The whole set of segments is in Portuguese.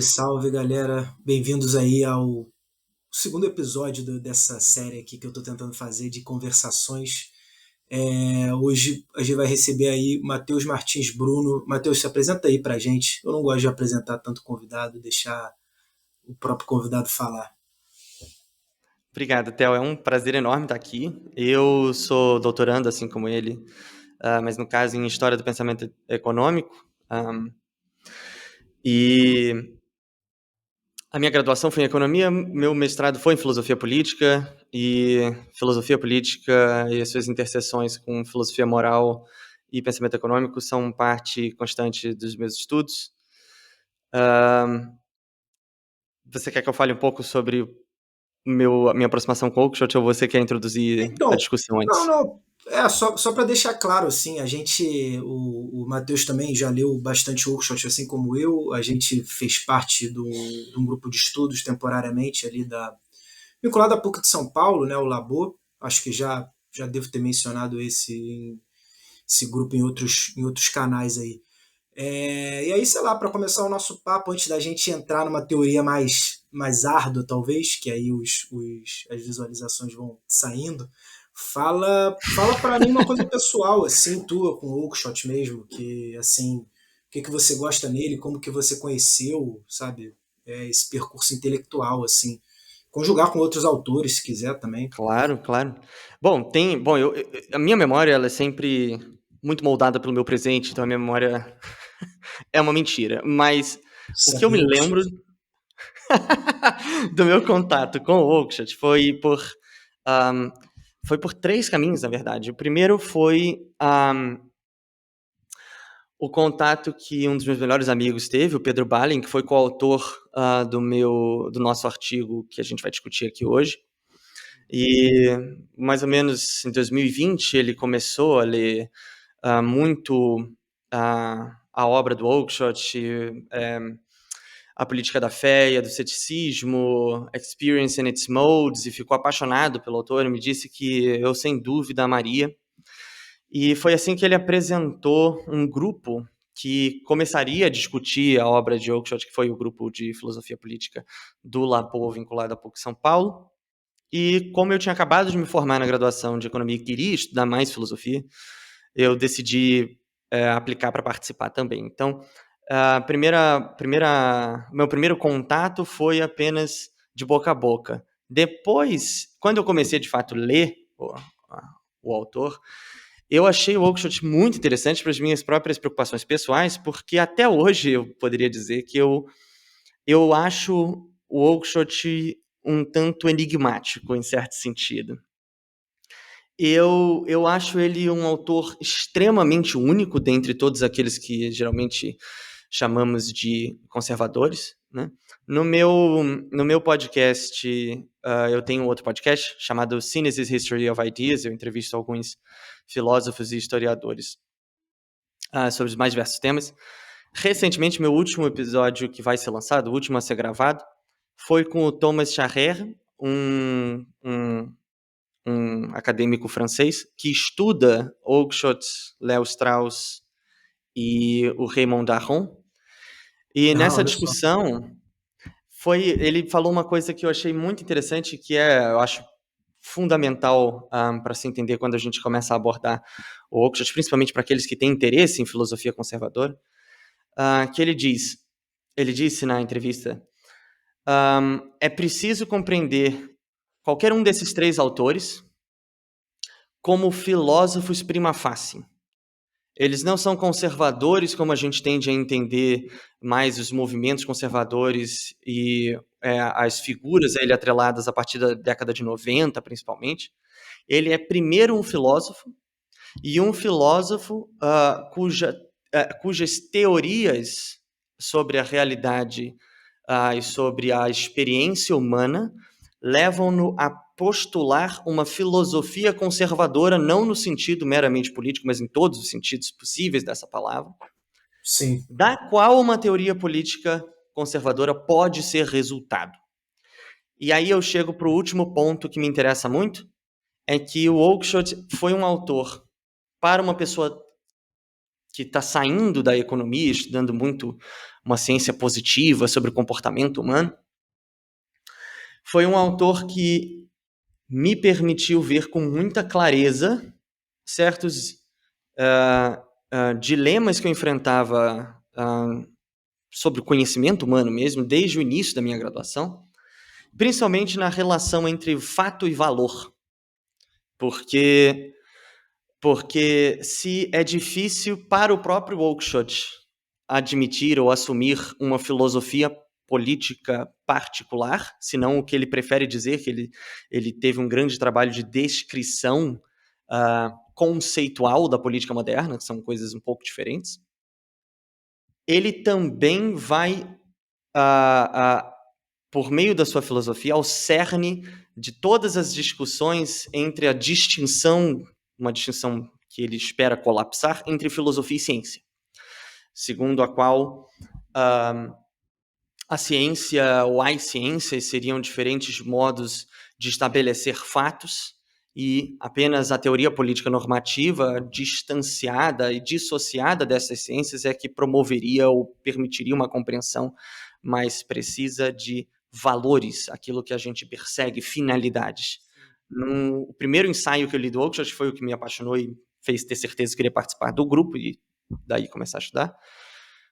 Salve, galera. Bem-vindos aí ao segundo episódio dessa série aqui que eu estou tentando fazer de conversações. Hoje a gente vai receber aí Matheus Martins Bruno. Matheus, se apresenta aí pra gente. Eu não gosto de apresentar tanto convidado, deixar o próprio convidado falar. Obrigado, Theo. É um prazer enorme estar aqui. Eu sou doutorando, assim como ele, mas no caso em História do Pensamento Econômico. E a minha graduação foi em Economia, meu mestrado foi em Filosofia Política, e Filosofia Política e as suas interseções com Filosofia Moral e Pensamento Econômico são parte constante dos meus estudos. Você quer que eu fale um pouco sobre a minha aproximação com o Oakeshott, ou você quer introduzir a Então, discussão não, antes? não. Só para deixar claro, assim, o Matheus também já leu bastante Oakeshott, assim como eu. A gente fez parte de um grupo de estudos temporariamente ali vinculado à PUC de São Paulo, né, o Labor. Acho que já devo ter mencionado esse grupo em outros canais aí. E aí, sei lá, para começar o nosso papo, antes da gente entrar numa teoria mais árdua, talvez, que aí as visualizações vão saindo, fala para mim uma coisa pessoal, assim, tua, com o Oakeshott mesmo, que, assim, o que você gosta nele, como que você conheceu, sabe, esse percurso intelectual, assim. Conjugar com outros autores, se quiser também. Claro, claro. A minha memória, ela é sempre muito moldada pelo meu presente, então a minha memória é uma mentira. Mas o que eu me Sabemos. lembro do meu contato com o Oakeshott ahm, foi por três caminhos, na verdade. O primeiro foi o contato que um dos meus melhores amigos teve, o Pedro Balin, que foi coautor do nosso artigo que a gente vai discutir aqui hoje. E mais ou menos em 2020 ele começou a ler muito a obra do Oakeshott, a política da fé e a do ceticismo, Experience and its Modes, e ficou apaixonado pelo autor e me disse que eu, sem dúvida, amaria. E foi assim que ele apresentou um grupo que começaria a discutir a obra de Oakeshott, que foi o grupo de filosofia política do Lapô, vinculado à PUC São Paulo. E como eu tinha acabado de me formar na graduação de economia e queria estudar mais filosofia, eu decidi aplicar para participar também. Então, meu primeiro contato foi apenas de boca a boca. Depois, quando eu comecei de fato a ler o autor, eu achei o Oakeshott muito interessante para as minhas próprias preocupações pessoais, porque até hoje eu poderia dizer que eu acho o Oakeshott um tanto enigmático, em certo sentido. Eu acho ele um autor extremamente único dentre todos aqueles que geralmente chamamos de conservadores, né? No meu podcast, eu tenho outro podcast chamado Synesis History of Ideas. Eu entrevisto alguns filósofos e historiadores sobre os mais diversos temas. Recentemente, meu último episódio que vai ser lançado, o último a ser gravado, foi com o Thomas Charrer, um acadêmico francês que estuda Oakeshott, Léo Strauss e o Raymond Aron. E Ah, nessa olha só. discussão, ele falou uma coisa que eu achei muito interessante, que eu acho fundamental para se entender quando a gente começa a abordar o Oakeshott, principalmente para aqueles que têm interesse em filosofia conservadora, que ele disse na entrevista, é preciso compreender qualquer um desses três autores como filósofos prima facie. Eles não são conservadores como a gente tende a entender mais os movimentos conservadores e as figuras a ele atreladas a partir da década de 90, principalmente. Ele é primeiro um filósofo, e um filósofo cujas teorias sobre a realidade e sobre a experiência humana levam-no a postular uma filosofia conservadora, não no sentido meramente político, mas em todos os sentidos possíveis dessa palavra, Sim. da qual uma teoria política conservadora pode ser resultado. E aí eu chego para o último ponto que me interessa muito, é que o Oakeshott foi um autor para uma pessoa que está saindo da economia, estudando muito uma ciência positiva sobre o comportamento humano, foi um autor que me permitiu ver com muita clareza certos dilemas que eu enfrentava sobre o conhecimento humano mesmo, desde o início da minha graduação, principalmente na relação entre fato e valor. Porque se é difícil para o próprio Oakeshott admitir ou assumir uma filosofia política particular, senão o que ele prefere dizer, que ele teve um grande trabalho de descrição conceitual da política moderna, que são coisas um pouco diferentes, ele também vai, por meio da sua filosofia, ao cerne de todas as discussões entre a distinção, uma distinção que ele espera colapsar, entre filosofia e ciência, segundo a qual a ciência ou as ciências seriam diferentes modos de estabelecer fatos e apenas a teoria política normativa distanciada e dissociada dessas ciências é que promoveria ou permitiria uma compreensão mais precisa de valores, aquilo que a gente persegue, finalidades. O primeiro ensaio que eu li do Oakeshott foi o que me apaixonou e fez ter certeza que queria participar do grupo e daí começar a estudar.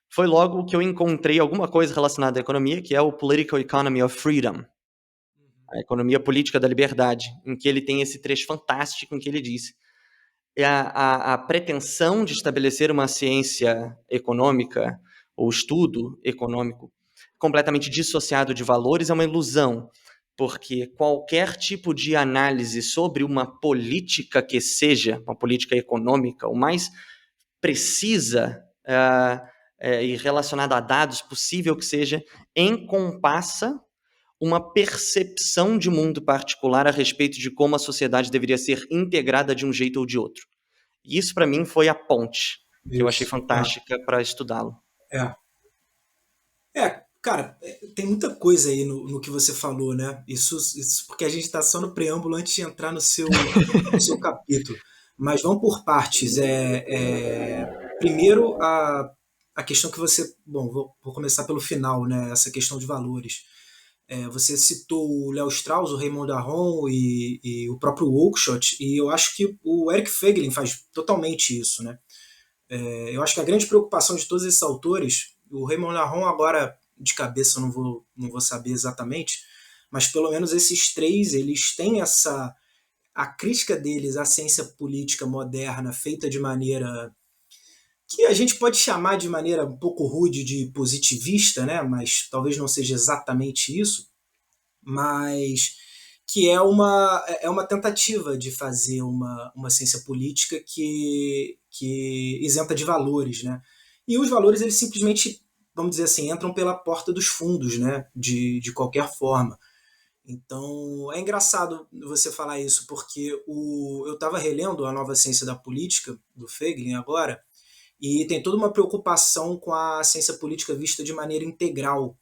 Foi logo que eu encontrei alguma coisa relacionada à economia, que é o Political Economy of Freedom, a economia política da liberdade, em que ele tem esse trecho fantástico em que ele diz a pretensão de estabelecer uma ciência econômica ou estudo econômico completamente dissociado de valores é uma ilusão, porque qualquer tipo de análise sobre uma política que seja, uma política econômica, o mais precisa e relacionada a dados possível que seja, encompassa uma percepção de mundo particular a respeito de como a sociedade deveria ser integrada de um jeito ou de outro. E isso, para mim, foi a ponte que eu achei fantástica para estudá-lo. Cara, tem muita coisa aí no que você falou, né? Isso porque a gente está só no preâmbulo antes de entrar no seu capítulo. Mas vamos por partes. Primeiro, a questão que você... Bom, vou começar pelo final, né? Essa questão de valores. Você citou o Léo Strauss, o Raymond Aron e o próprio Oakeshott, e eu acho que o Eric Feiglin faz totalmente isso, né? Eu acho que a grande preocupação de todos esses autores, o Raymond Aron agora, de cabeça eu não vou saber exatamente, mas pelo menos esses três, eles têm a crítica deles à ciência política moderna feita de maneira que a gente pode chamar de maneira um pouco rude de positivista, né? Mas talvez não seja exatamente isso, mas que é uma tentativa de fazer uma ciência política que isenta de valores, né? E os valores, eles simplesmente, vamos dizer assim, entram pela porta dos fundos, né? De qualquer forma. Então, é engraçado você falar isso, porque eu estava relendo A Nova Ciência da Política, do Feiglin, agora, e tem toda uma preocupação com a ciência política vista de maneira integral.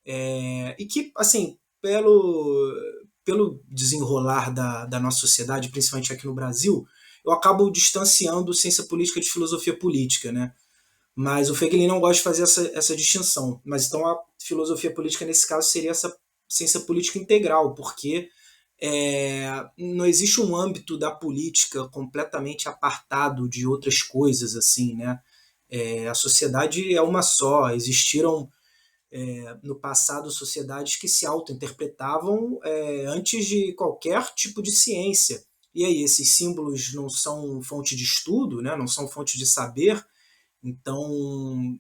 E que, assim, pelo desenrolar da nossa sociedade, principalmente aqui no Brasil, eu acabo distanciando ciência política de filosofia política, né? Mas o Feiglin não gosta de fazer essa distinção. Mas então a filosofia política, nesse caso, seria essa ciência política integral, porque não existe um âmbito da política completamente apartado de outras coisas, assim, né? A sociedade é uma só. Existiram no passado sociedades que se auto-interpretavam antes de qualquer tipo de ciência. E aí, esses símbolos não são fonte de estudo, né? Não são fonte de saber. Então,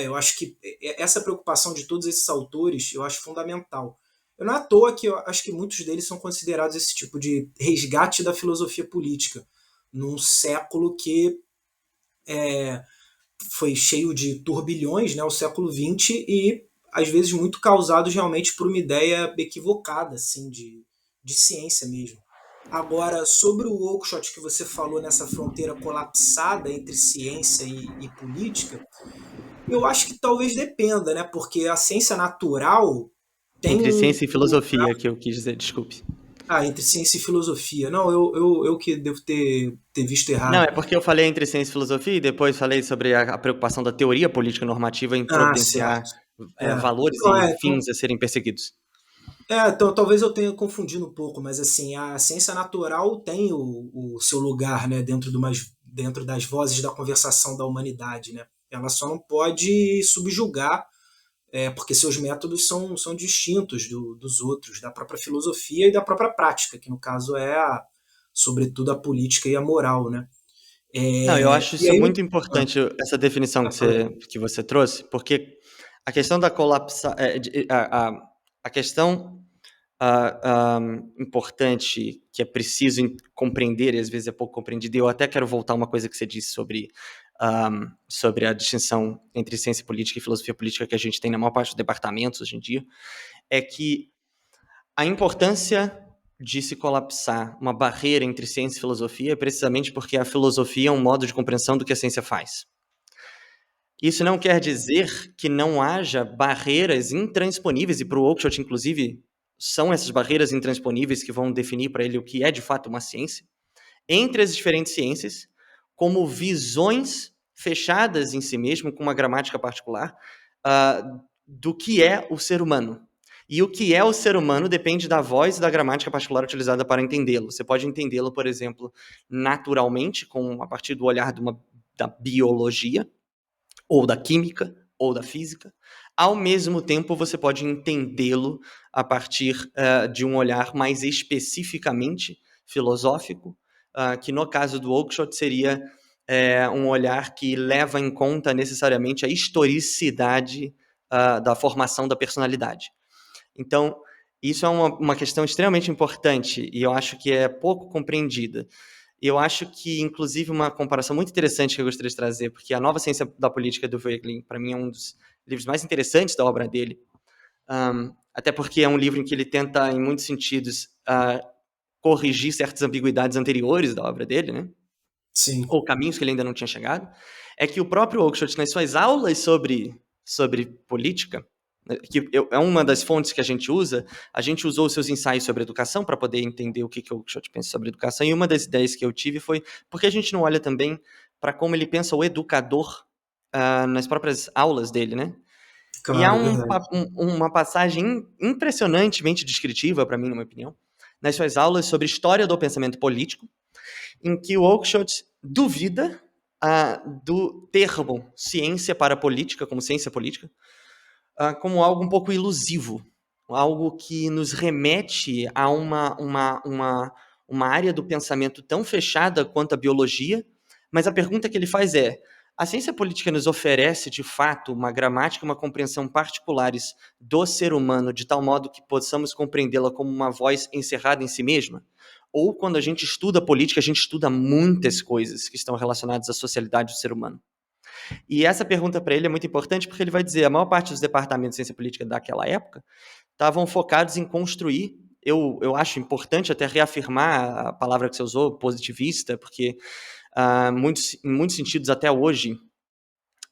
eu acho que essa preocupação de todos esses autores eu acho fundamental. Não é à toa que eu acho que muitos deles são considerados esse tipo de resgate da filosofia política, num século que foi cheio de turbilhões, né, o século XX, e às vezes muito causados realmente por uma ideia equivocada, assim, de ciência mesmo. Agora, sobre o Oakeshott que você falou nessa fronteira colapsada entre ciência e política, eu acho que talvez dependa, né? Porque a ciência natural tem Entre um ciência e filosofia, que eu quis dizer, desculpe. Ah, entre ciência e filosofia. Não, eu que devo ter visto Não, errado. é porque eu falei entre ciência e filosofia e depois falei sobre a preocupação da teoria política normativa em Ah, providenciar certo. É. valores Não, e então, fins a serem perseguidos. então talvez eu tenha confundido um pouco, mas assim, a ciência natural tem o seu lugar, né, dentro das vozes da conversação da humanidade, né? Ela só não pode subjugar, porque seus métodos são distintos dos outros, da própria filosofia e da própria prática, que no caso sobretudo, a política e a moral, né? Não, eu acho E isso aí, muito importante, essa definição que falei. você trouxe, porque a questão da colapsa, a questão importante que é preciso compreender, e às vezes é pouco compreendido, e eu até quero voltar a uma coisa que você disse sobre a distinção entre ciência política e filosofia política que a gente tem na maior parte dos departamentos hoje em dia, é que a importância de se colapsar uma barreira entre ciência e filosofia é precisamente porque a filosofia é um modo de compreensão do que a ciência faz. Isso não quer dizer que não haja barreiras intransponíveis, e para o Oakeshott, inclusive, são essas barreiras intransponíveis que vão definir para ele o que é de fato uma ciência, entre as diferentes ciências, como visões fechadas em si mesmo, com uma gramática particular, do que é o ser humano. E o que é o ser humano depende da voz e da gramática particular utilizada para entendê-lo. Você pode entendê-lo, por exemplo, naturalmente, a partir do olhar da biologia, ou da química, ou da física. Ao mesmo tempo, você pode entendê-lo a partir de um olhar mais especificamente filosófico, que no caso do Oakeshott seria um olhar que leva em conta necessariamente a historicidade da formação da personalidade. Então, isso é uma questão extremamente importante e eu acho que é pouco compreendida. Eu acho que, inclusive, uma comparação muito interessante que eu gostaria de trazer, porque A Nova Ciência da Política do Wegelin, para mim, é um dos livros mais interessantes da obra dele, até porque é um livro em que ele tenta, em muitos sentidos, corrigir certas ambiguidades anteriores da obra dele, né? Sim, Ou caminhos que ele ainda não tinha chegado, é que o próprio Oakeshott, nas suas aulas sobre política, né, que é uma das fontes que a gente usou os seus ensaios sobre educação para poder entender o que o Oakeshott pensa sobre educação, e uma das ideias que eu tive foi, por que a gente não olha também para como ele pensa o educador nas próprias aulas dele, né? E há claro, verdade. uma passagem impressionantemente descritiva, para mim, na minha opinião, nas suas aulas sobre história do pensamento político, em que o Oakeshott duvida do termo ciência para política, como ciência política, como algo um pouco ilusivo, algo que nos remete a uma área do pensamento tão fechada quanto a biologia, mas a pergunta que ele faz é: a ciência política nos oferece, de fato, uma gramática e uma compreensão particulares do ser humano, de tal modo que possamos compreendê-la como uma voz encerrada em si mesma? Ou quando a gente estuda política, a gente estuda muitas coisas que estão relacionadas à socialidade do ser humano? E essa pergunta para ele é muito importante porque ele vai dizer: a maior parte dos departamentos de ciência política daquela época estavam focados em construir. Eu acho importante até reafirmar a palavra que você usou, positivista, porque em muitos sentidos, até hoje,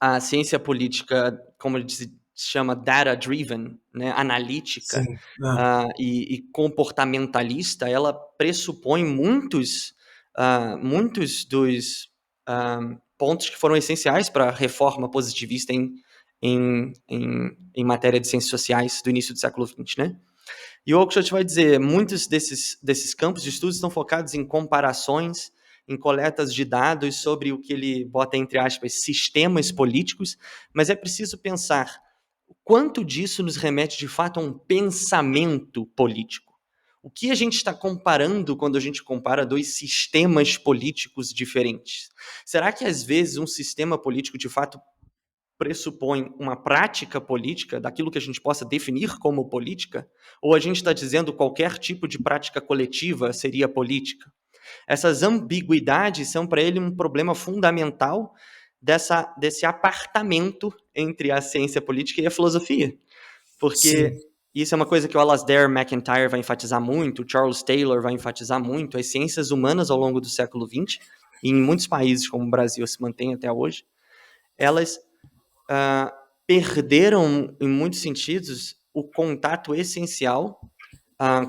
a ciência política, como se chama, data-driven, né, analítica Sim. Ah, e comportamentalista, ela pressupõe muitos dos pontos que foram essenciais para a reforma positivista em matéria de ciências sociais do início do século XX, né? E o Oakeshott vai dizer, muitos desses campos de estudos estão focados em comparações, em coletas de dados sobre o que ele bota, entre aspas, sistemas políticos, mas é preciso pensar o quanto disso nos remete de fato a um pensamento político. O que a gente está comparando quando a gente compara dois sistemas políticos diferentes? Será que às vezes um sistema político de fato pressupõe uma prática política, daquilo que a gente possa definir como política, ou a gente está dizendo qualquer tipo de prática coletiva seria política? Essas ambiguidades são para ele um problema fundamental desse apartamento entre a ciência política e a filosofia, sim. porque isso é uma coisa que o Alasdair MacIntyre vai enfatizar muito, o Charles Taylor vai enfatizar muito, as ciências humanas ao longo do século XX, e em muitos países como o Brasil se mantém até hoje, elas perderam, em muitos sentidos, o contato essencial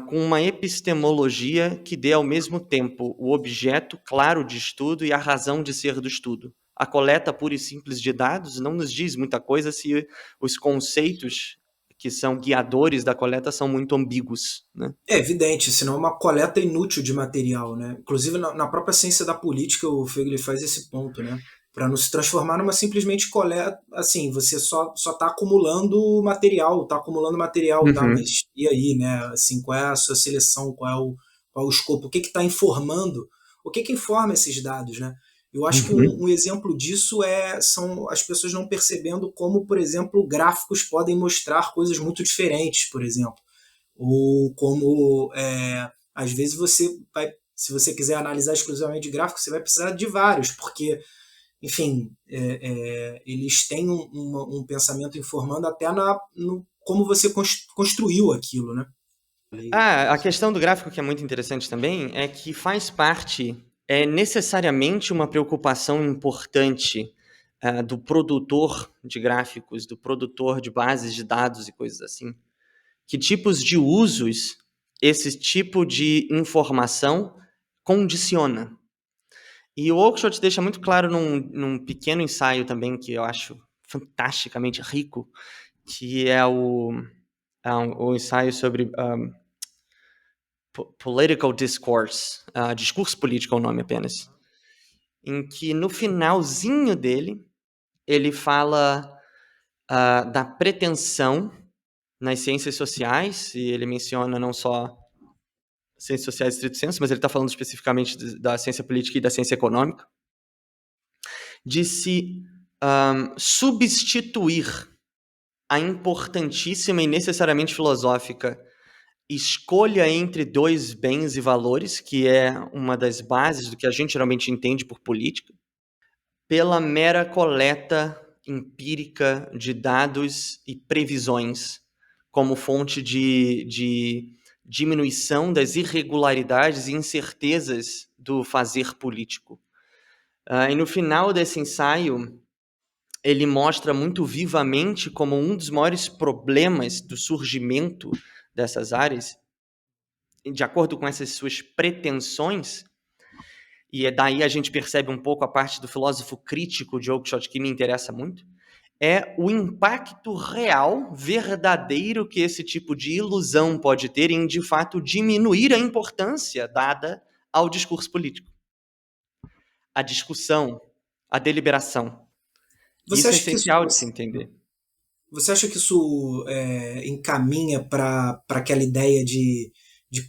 com uma epistemologia que dê ao mesmo tempo o objeto claro de estudo e a razão de ser do estudo. A coleta pura e simples de dados não nos diz muita coisa se os conceitos que são guiadores da coleta são muito ambíguos, né? É evidente, senão é uma coleta inútil de material, né? Inclusive na própria ciência da política o Feigley faz esse ponto, né? Para não se transformar numa simplesmente coleta, assim, você só está acumulando material, tá? Uhum. Mas e aí, né? Assim, qual é a sua seleção, qual é o escopo, o que está informando, o que informa esses dados, né? Eu acho que Uhum. um exemplo disso são as pessoas não percebendo como, por exemplo, gráficos podem mostrar coisas muito diferentes, por exemplo. Ou como, às vezes se você quiser analisar exclusivamente de gráfico, você vai precisar de vários, porque, enfim, eles têm um pensamento informando até no como você construiu aquilo, né? A questão do gráfico que é muito interessante também é que faz parte, é necessariamente uma preocupação importante do produtor de gráficos, do produtor de bases de dados e coisas assim. Que tipos de usos esse tipo de informação condiciona. E o Oakeshott deixa muito claro num pequeno ensaio também, que eu acho fantasticamente rico, que é o ensaio sobre political discourse, discurso político é o nome apenas, em que no finalzinho dele, ele fala da pretensão nas ciências sociais, e ele menciona não só ciências sociais estrito senso, mas ele está falando especificamente da ciência política e da ciência econômica, de se substituir a importantíssima e necessariamente filosófica escolha entre dois bens e valores, que é uma das bases do que a gente geralmente entende por política, pela mera coleta empírica de dados e previsões como fonte de diminuição das irregularidades e incertezas do fazer político. E no final desse ensaio, ele mostra muito vivamente como um dos maiores problemas do surgimento dessas áreas, de acordo com essas suas pretensões, e daí a gente percebe um pouco a parte do filósofo crítico de Oakeshott que me interessa muito, é o impacto real, verdadeiro que esse tipo de ilusão pode ter em, de fato, diminuir a importância dada ao discurso político. A discussão, a deliberação. Você Isso é acha que isso, essencial de se entender. você acha que isso encaminha para aquela ideia de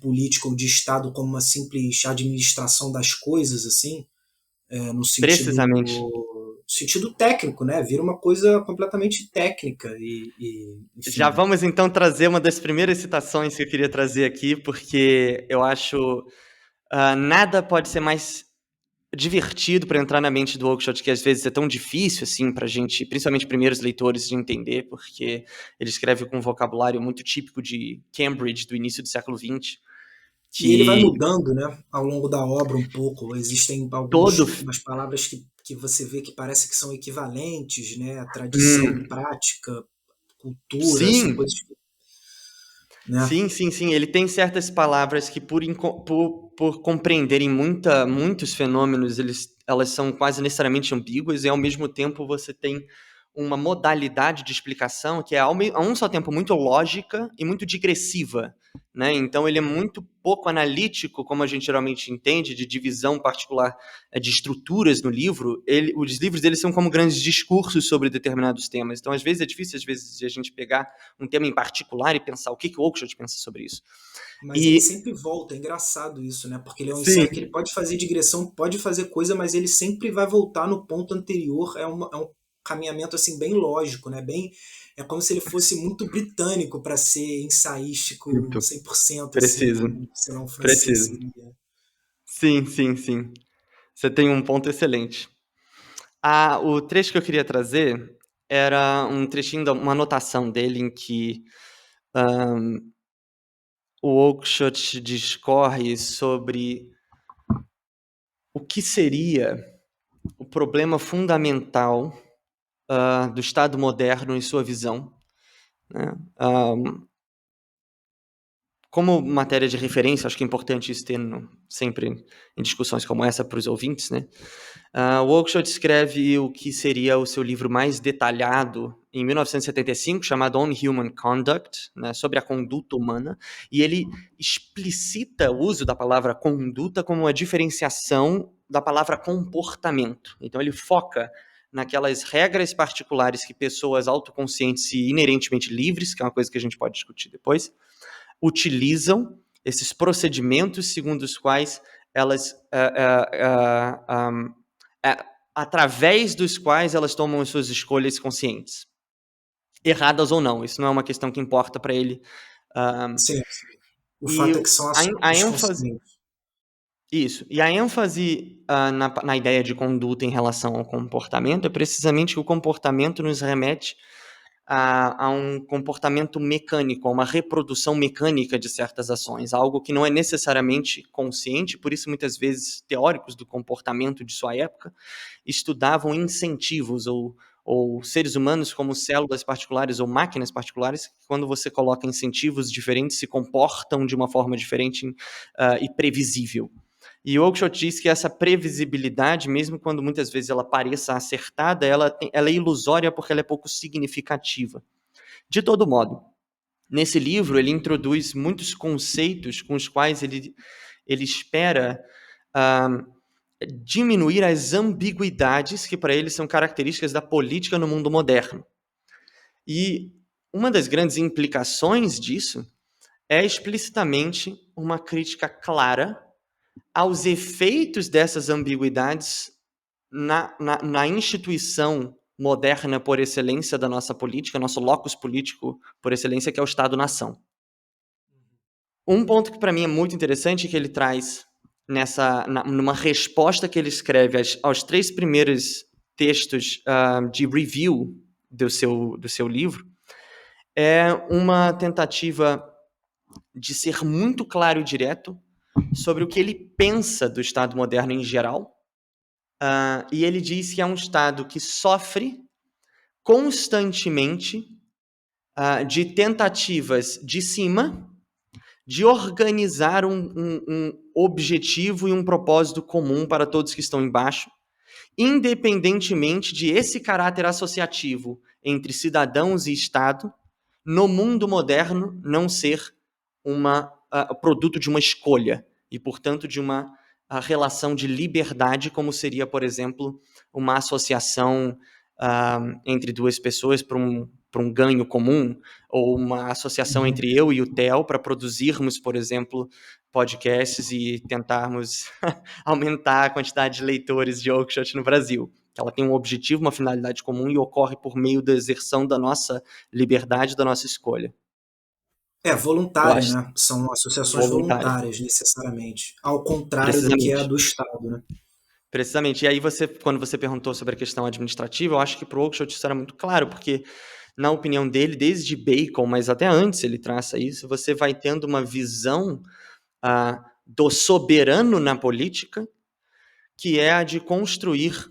política ou de Estado como uma simples administração das coisas, assim? No Precisamente. sentido técnico, né? Vira uma coisa completamente técnica Já enfim. vamos então trazer uma das primeiras citações que eu queria trazer aqui, porque eu acho nada pode ser mais divertido para entrar na mente do Oakeshott, que às vezes é tão difícil assim para a gente, principalmente primeiros leitores, de entender, porque ele escreve com um vocabulário muito típico de Cambridge do início do século XX, E ele vai que mudando, né, ao longo da obra um pouco. Existem todo algumas palavras que você vê que parece que são equivalentes, né? Tradição, hum, prática, cultura, são sim, coisas, né? sim. Ele tem certas palavras que, por compreenderem muitos fenômenos, elas são quase necessariamente ambíguas, e ao mesmo tempo você tem uma modalidade de explicação que é, a um só tempo, muito lógica e muito digressiva, né? Então, ele é muito pouco analítico, como a gente geralmente entende, de divisão particular de estruturas no livro. Os livros dele são como grandes discursos sobre determinados temas. Então, às vezes, é difícil a gente pegar um tema em particular e pensar o que o Oakeshott pensa sobre isso. Mas ele E, sempre volta, é engraçado isso, né? Porque ele é um ensaio que ele sim, pode fazer digressão, pode fazer coisa, mas ele sempre vai voltar no ponto anterior. É um caminhamento assim bem lógico, né? É como se ele fosse muito britânico para ser ensaístico muito 100% assim, preciso, como, sei lá, um francês preciso. seria. Sim. Você tem um ponto excelente. O trecho que eu queria trazer era um trechinho, uma anotação dele em que o Oakeshott discorre sobre o que seria o problema fundamental do Estado moderno em sua visão, né? como matéria de referência, acho que é importante isso ter sempre em discussões como essa para os ouvintes, né? O Oakeshott escreve o que seria o seu livro mais detalhado em 1975, chamado On Human Conduct, né, sobre a conduta humana, e ele explicita o uso da palavra conduta como uma diferenciação da palavra comportamento. Então ele foca naquelas regras particulares que pessoas autoconscientes e inerentemente livres, que é uma coisa que a gente pode discutir depois, utilizam, esses procedimentos segundo os quais elas através dos quais elas tomam as suas escolhas conscientes. Erradas ou não, isso não é uma questão que importa para ele. Sim, sim. O E fato é que são a ações ênfase... conscientes. Isso. E a ênfase na ideia de conduta em relação ao comportamento é precisamente que o comportamento nos remete a um comportamento mecânico, a uma reprodução mecânica de certas ações, algo que não é necessariamente consciente, por isso muitas vezes teóricos do comportamento de sua época estudavam incentivos ou seres humanos como células particulares ou máquinas particulares, que quando você coloca incentivos diferentes se comportam de uma forma diferente e previsível. E o Oakeshott diz que essa previsibilidade, mesmo quando muitas vezes ela pareça acertada, ela é ilusória porque ela é pouco significativa. De todo modo, nesse livro ele introduz muitos conceitos com os quais ele espera diminuir as ambiguidades que para ele são características da política no mundo moderno. E uma das grandes implicações disso é explicitamente uma crítica clara aos efeitos dessas ambiguidades na instituição moderna por excelência da nossa política, nosso locus político por excelência, que é o Estado-nação. Um ponto que para mim é muito interessante, que ele traz numa resposta que ele escreve aos 3 primeiros textos de review do seu livro, é uma tentativa de ser muito claro e direto sobre o que ele pensa do Estado moderno em geral. E ele diz que é um Estado que sofre constantemente de tentativas de cima de organizar um objetivo e um propósito comum para todos que estão embaixo, independentemente de esse caráter associativo entre cidadãos e Estado, no mundo moderno, não ser produto de uma escolha e, portanto, de uma relação de liberdade, como seria, por exemplo, uma associação entre duas pessoas para um ganho comum, ou uma associação entre eu e o Theo para produzirmos, por exemplo, podcasts e tentarmos aumentar a quantidade de leitores de Oakeshott no Brasil. Ela tem um objetivo, uma finalidade comum e ocorre por meio da exerção da nossa liberdade, da nossa escolha. Eu Voluntária, acho né? São associações voluntária. voluntárias, necessariamente. Ao contrário do que é a Precisamente. do Estado, né? Precisamente. E aí, quando você perguntou sobre a questão administrativa, eu acho que para o Oakeshott isso era muito claro, porque, na opinião dele, desde Bacon, mas até antes ele traça isso, você vai tendo uma visão do soberano na política, que é a de construir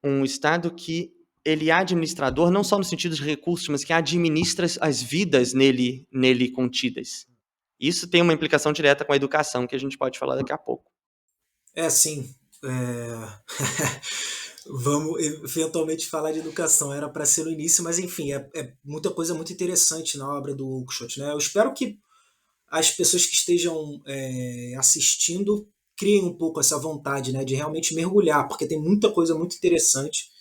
um Estado que ele é administrador, não só no sentido de recursos, mas que administra as vidas nele contidas. Isso tem uma implicação direta com a educação, que a gente pode falar daqui a pouco. Sim. Vamos eventualmente falar de educação. Era para ser no início, mas enfim, é muita coisa muito interessante na obra do Oakeshott, né? Eu espero que as pessoas que estejam assistindo criem um pouco essa vontade, né, de realmente mergulhar, porque tem muita coisa muito interessante.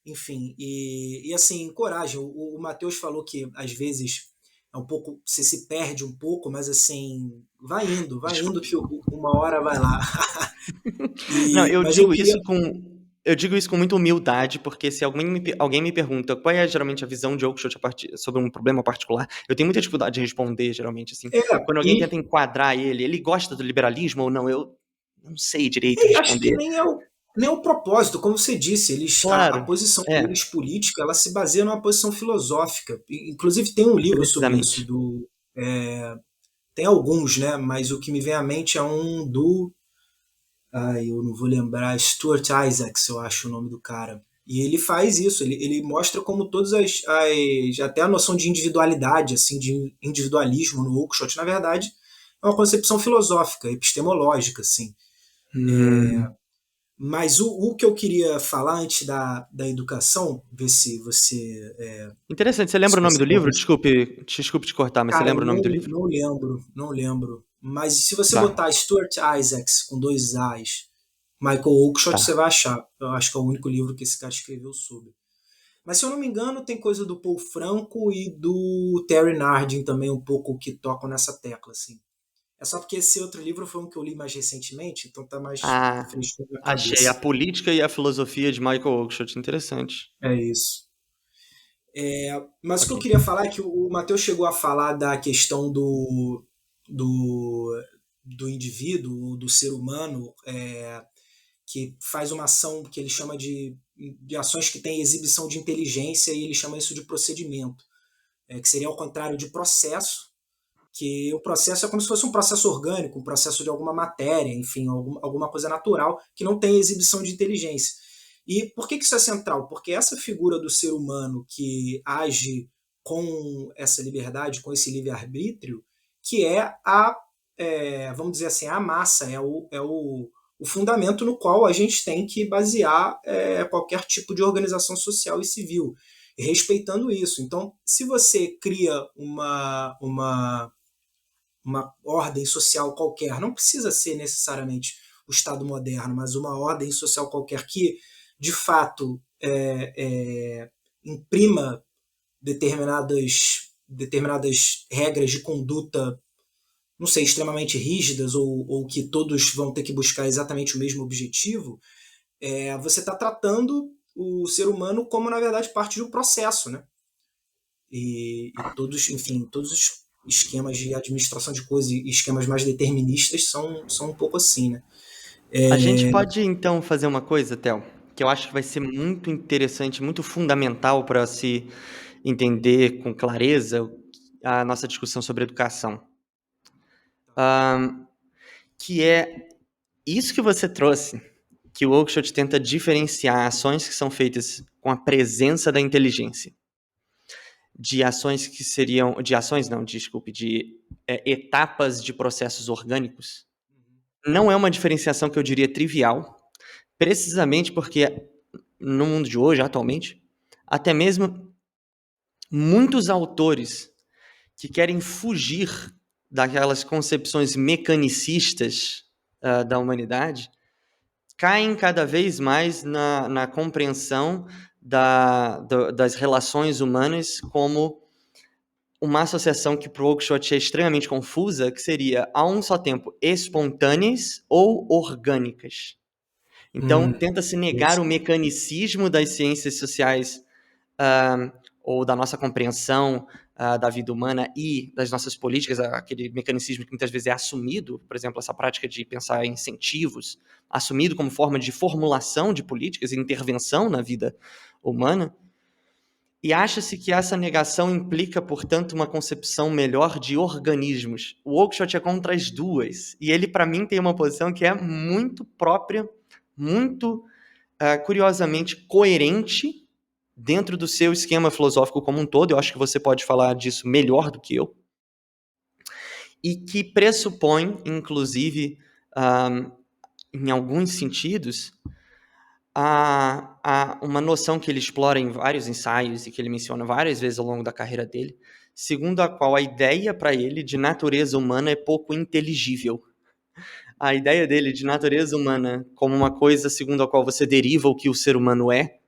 Enfim, e assim, encorajem. O Matheus falou que às vezes é um pouco, você se perde um pouco, mas assim, vai indo Desculpe. que uma hora vai lá. Não, eu Mas eu digo queria. isso com muita humildade, porque se alguém me pergunta qual é geralmente a visão de Oakeshott sobre um problema particular, eu tenho muita dificuldade de responder, geralmente, assim. Quando alguém tenta enquadrar ele gosta do liberalismo ou não, eu não sei direito Acho que responder. nem é o propósito, como você disse, a Claro, posição deles política, ela se baseia numa posição filosófica. Inclusive tem um livro sobre isso, precisamente. tem alguns, né? Mas o que me vem à mente é um eu não vou lembrar, Stuart Isaacs, eu acho o nome do cara. E ele faz isso, ele mostra como todas até a noção de individualidade, assim, de individualismo no Oakeshott, na verdade, é uma concepção filosófica, epistemológica, assim. Hum. Mas o que eu queria falar antes da educação, ver se você, Interessante. Você lembra se o nome você do livro? conhece. Desculpe te cortar, mas você Cara, eu lembra o nome do livro? não lembro, não lembro. Mas se você Tá, botar Stuart Isaacs com dois A's, Michael Oakeshott, você tá. vai achar. Eu acho que é o único livro que esse cara escreveu sobre. Mas se eu não me engano, tem coisa do Paul Franco e do Terry Nardin também um pouco que tocam nessa tecla, assim. É só porque esse outro livro foi um que eu li mais recentemente, então tá mais Ah, fresco na minha achei. A cabeça. política e a filosofia de Michael Oakeshott. Interessante. É isso. Mas o que eu Ok. queria falar é que o Matheus chegou a falar da questão do, do indivíduo, do ser humano, que faz uma ação que ele chama de ações que têm exibição de inteligência e ele chama isso de procedimento, que seria ao contrário de processo, que o processo é como se fosse um processo orgânico, um processo de alguma matéria, enfim, alguma coisa natural que não tem exibição de inteligência. E por que isso é central? Porque essa figura do ser humano que age com essa liberdade, com esse livre-arbítrio, que vamos dizer assim, a massa, o fundamento no qual a gente tem que basear qualquer tipo de organização social e civil, respeitando isso. Então, se você cria uma ordem social qualquer, não precisa ser necessariamente o Estado moderno, mas uma ordem social qualquer que, de fato, imprima determinadas regras de conduta, não sei, extremamente rígidas ou que todos vão ter que buscar exatamente o mesmo objetivo, você está tratando o ser humano como, na verdade, parte de um processo, né? E todos, enfim, todos os esquemas de administração de coisas e esquemas mais deterministas são um pouco assim, né? A gente pode então fazer uma coisa, Theo, que eu acho que vai ser muito interessante, muito fundamental para se entender com clareza a nossa discussão sobre educação. Que é isso que você trouxe, que o Oakeshott tenta diferenciar ações que são feitas com a presença da inteligência de ações que seriam, de ações não, desculpe, de etapas de processos orgânicos. Não é uma diferenciação que eu diria trivial, precisamente porque no mundo de hoje, atualmente, até mesmo muitos autores que querem fugir daquelas concepções mecanicistas da humanidade caem cada vez mais na compreensão das relações humanas como uma associação que para o Oakeshott é extremamente confusa, que seria, a um só tempo, espontâneas ou orgânicas. Então, tenta-se negar o mecanicismo das ciências sociais ou da nossa compreensão da vida humana e das nossas políticas, aquele mecanicismo que muitas vezes é assumido, por exemplo, essa prática de pensar em incentivos, assumido como forma de formulação de políticas e intervenção na vida humana, e acha-se que essa negação implica, portanto, uma concepção melhor de organismos. O Oakeshott é contra as duas, e ele, para mim, tem uma posição que é muito própria, muito, curiosamente, coerente dentro do seu esquema filosófico como um todo. Eu acho que você pode falar disso melhor do que eu. E que pressupõe, inclusive, em alguns sentidos, uma noção que ele explora em vários ensaios e que ele menciona várias vezes ao longo da carreira dele, segundo a qual a ideia para ele de natureza humana é pouco inteligível. A ideia dele de natureza humana como uma coisa segundo a qual você deriva o que o ser humano é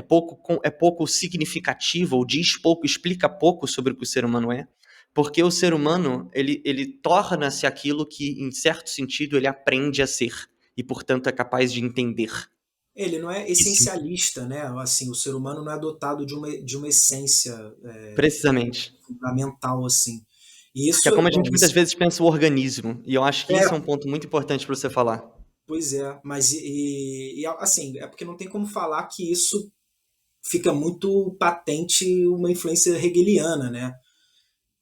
pouco significativa, ou diz pouco, explica pouco sobre o que o ser humano é, porque o ser humano ele torna-se aquilo que, em certo sentido, ele aprende a ser e, portanto, é capaz de entender. Ele não é Isso, essencialista, né? Assim, o ser humano não é dotado de uma essência precisamente. fundamental, assim. E Que é isso, como a bom, gente muitas isso vezes pensa o organismo, e eu acho que isso é um é, ponto muito importante para você falar. pois é, mas assim, é porque não tem como falar que isso fica muito patente uma influência hegeliana, né?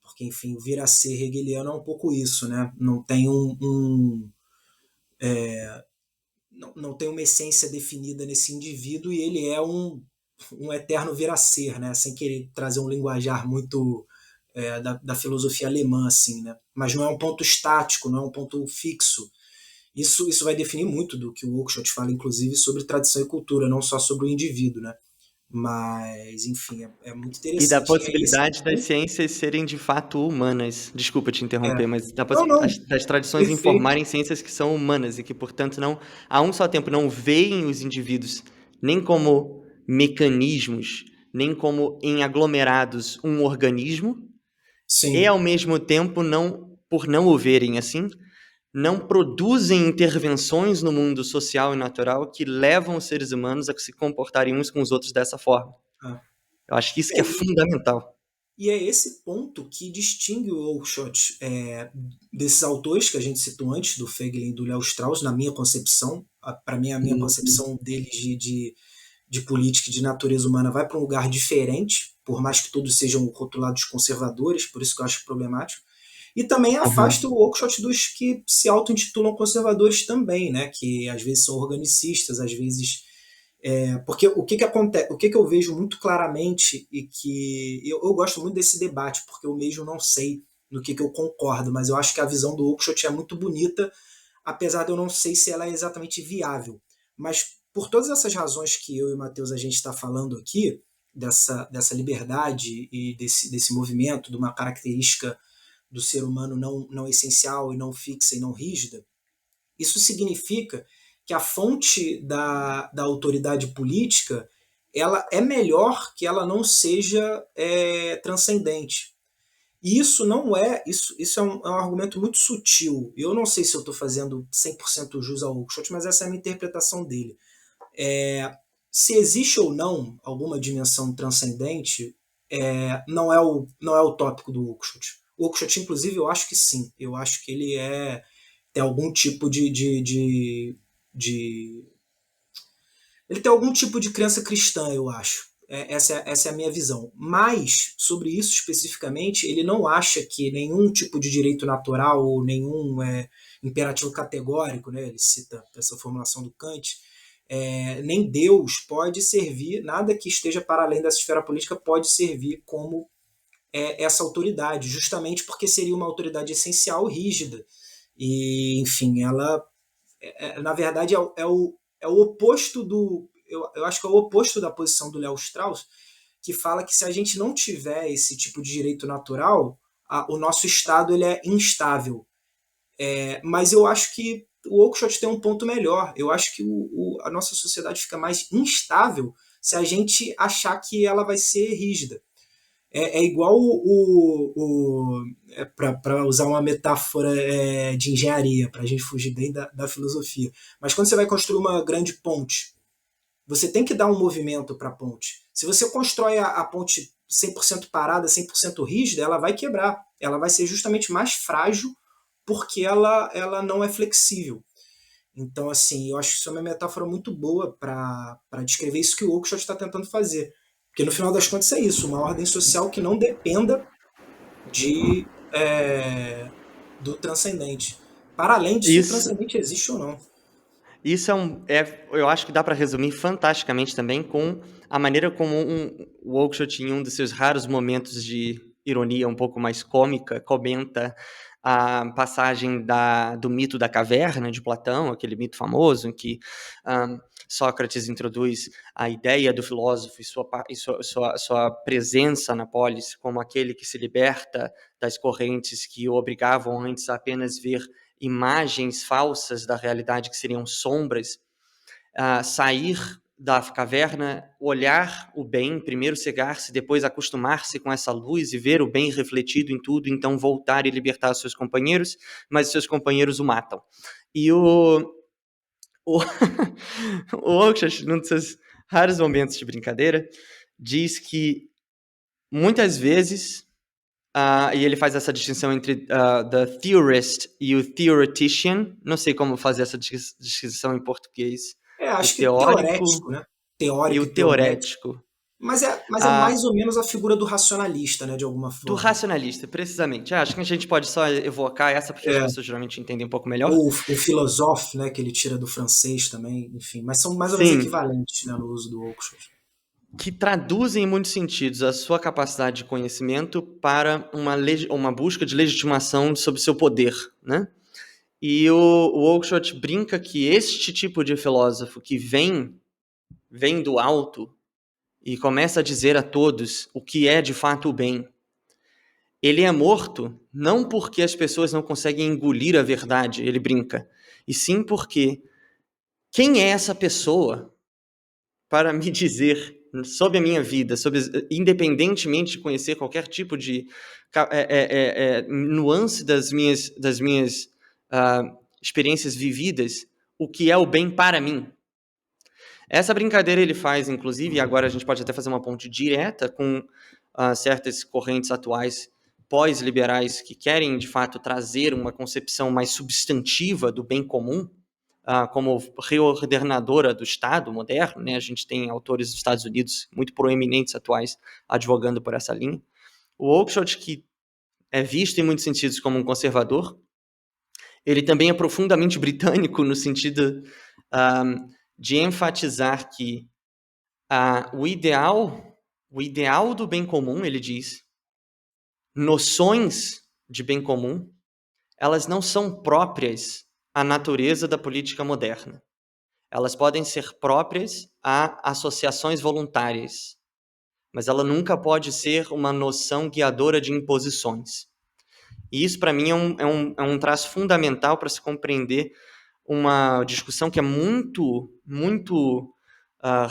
Porque, enfim, vir a ser hegeliano é um pouco isso, né? Não tem não tem uma essência definida nesse indivíduo e ele é um eterno vir a ser, né? Sem querer trazer um linguajar muito da filosofia alemã, assim, né? Mas não é um ponto estático, não é um ponto fixo. Isso vai definir muito do que o Oakeshott fala, inclusive, sobre tradição e cultura, não só sobre o indivíduo, né? Mas, enfim, é muito E da interessante. E é esse possibilidade das ponto. ciências serem de fato humanas. Desculpa te interromper, mas Não, não, das tradições perfeito. informarem ciências que são humanas e que, portanto, não, a um só tempo não veem os indivíduos nem como mecanismos, nem como em aglomerados um organismo, e Sim. ao mesmo tempo, não, por não o verem assim, não produzem intervenções no mundo social e natural que levam os seres humanos a se comportarem uns com os outros dessa forma. Ah. Eu acho que isso que é E, fundamental. e é esse ponto que distingue o Oakeshott desses autores que a gente citou antes, do Feiglin e do Léo Strauss, na minha concepção. Para mim, a minha concepção deles de política e de natureza humana vai para um lugar diferente, por mais que todos sejam rotulados conservadores, por isso que eu acho problemático. E também afasta o Oakeshott dos que se auto-intitulam conservadores também, né? Que às vezes são organicistas, às vezes. Porque o que acontece, o que eu vejo muito claramente e que eu gosto muito desse debate, porque eu mesmo não sei no que eu concordo, mas eu acho que a visão do Oakeshott é muito bonita, apesar de eu não sei se ela é exatamente viável. Mas por todas essas razões que eu e o Matheus a gente está falando aqui, dessa liberdade e desse movimento, de uma característica do ser humano não essencial e não fixa e não rígida, isso significa que a fonte da autoridade política ela é melhor que ela não seja transcendente. E isso não é, isso é um argumento muito sutil. Eu não sei se eu estou fazendo 100% jus ao Oakeshott, mas essa é a minha interpretação dele. Se existe ou não alguma dimensão transcendente, não é o tópico do Oakeshott. O Oakeshott, inclusive, eu acho que sim. Eu acho que ele tem algum tipo de ele tem algum tipo de crença cristã, eu acho. Essa é a minha visão. Mas, sobre isso especificamente, ele não acha que nenhum tipo de direito natural ou nenhum imperativo categórico, né, ele cita essa formulação do Kant, nem Deus pode servir, nada que esteja para além dessa esfera política pode servir como essa autoridade, justamente porque seria uma autoridade essencial, rígida. E, enfim, ela, na verdade, é o oposto do. Eu acho que é o oposto da posição do Léo Strauss, que fala que se a gente não tiver esse tipo de direito natural, o nosso Estado ele é instável. Mas eu acho que o Oakeshott tem um ponto melhor. Eu acho que a nossa sociedade fica mais instável se a gente achar que ela vai ser rígida. É igual para usar uma metáfora de engenharia, para a gente fugir bem da filosofia. Mas quando você vai construir uma grande ponte, você tem que dar um movimento para a ponte. Se você constrói a ponte 100% parada, 100% rígida, ela vai quebrar. Ela vai ser justamente mais frágil porque ela não é flexível. Então, assim, eu acho que isso é uma metáfora muito boa para descrever isso que o Oakeshott está tentando fazer. Porque no final das contas é isso, uma ordem social que não dependa do transcendente. Para além de se o Isso, transcendente existe ou não. isso eu acho que dá para resumir fantasticamente também com a maneira como o Oakeshott, em um dos seus raros momentos de ironia um pouco mais cômica, comenta a passagem do mito da caverna de Platão, aquele mito famoso em que Sócrates introduz a ideia do filósofo e sua presença na polis como aquele que se liberta das correntes que o obrigavam antes a apenas ver imagens falsas da realidade que seriam sombras, sair da caverna, olhar o bem, primeiro cegar-se, depois acostumar-se com essa luz e ver o bem refletido em tudo, então voltar e libertar os seus companheiros, mas os seus companheiros o matam. E o o Oakeshott, num dos seus raros momentos de brincadeira, diz que muitas vezes, e ele faz essa distinção entre the theorist e o theoretician, não sei como fazer essa distinção em português, o Acho que teórico teorético, né? e Teórico o e teorético. teorético. Mas é mais ou menos a figura do racionalista, né, de alguma Do forma. racionalista, precisamente. Acho que a gente pode só evocar essa porque as É, pessoas geralmente entendem um pouco melhor. ou o filosofo, né, que ele tira do francês também, enfim, mas são mais ou menos Sim, equivalentes, né, no uso do Oakeshott. que traduzem em muitos sentidos a sua capacidade de conhecimento para uma busca de legitimação sobre seu poder, né? E o Oakeshott brinca que este tipo de filósofo que vem do alto e começa a dizer a todos o que é de fato o bem, ele é morto não porque as pessoas não conseguem engolir a verdade, ele brinca, e sim porque quem é essa pessoa para me dizer sobre a minha vida, independentemente de conhecer qualquer tipo de nuance das minhas experiências vividas, o que é o bem para mim? Essa brincadeira ele faz, inclusive, e agora a gente pode até fazer uma ponte direta com certas correntes atuais pós-liberais que querem, de fato, trazer uma concepção mais substantiva do bem comum, como reordenadora do Estado moderno, né? A gente tem autores dos Estados Unidos muito proeminentes atuais advogando por essa linha. O Oakeshott, que é visto em muitos sentidos como um conservador, ele também é profundamente britânico no sentido de enfatizar que o ideal do bem comum, ele diz, noções de bem comum, elas não são próprias à natureza da política moderna. Elas podem ser próprias a associações voluntárias, mas ela nunca pode ser uma noção guiadora de imposições. E isso, para mim, é um traço fundamental para se compreender uma discussão que é muito, muito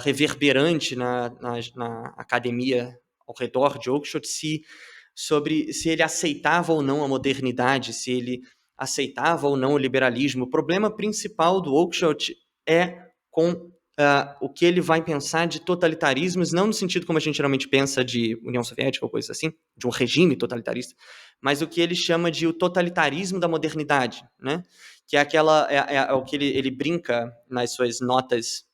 reverberante na academia ao redor de Oakeshott, sobre se ele aceitava ou não a modernidade, se ele aceitava ou não o liberalismo. O problema principal do Oakeshott é com o que ele vai pensar de totalitarismos, não no sentido como a gente geralmente pensa de União Soviética ou coisa assim, de um regime totalitarista, mas o que ele chama de o totalitarismo da modernidade, né? Que é o que ele brinca nas suas notas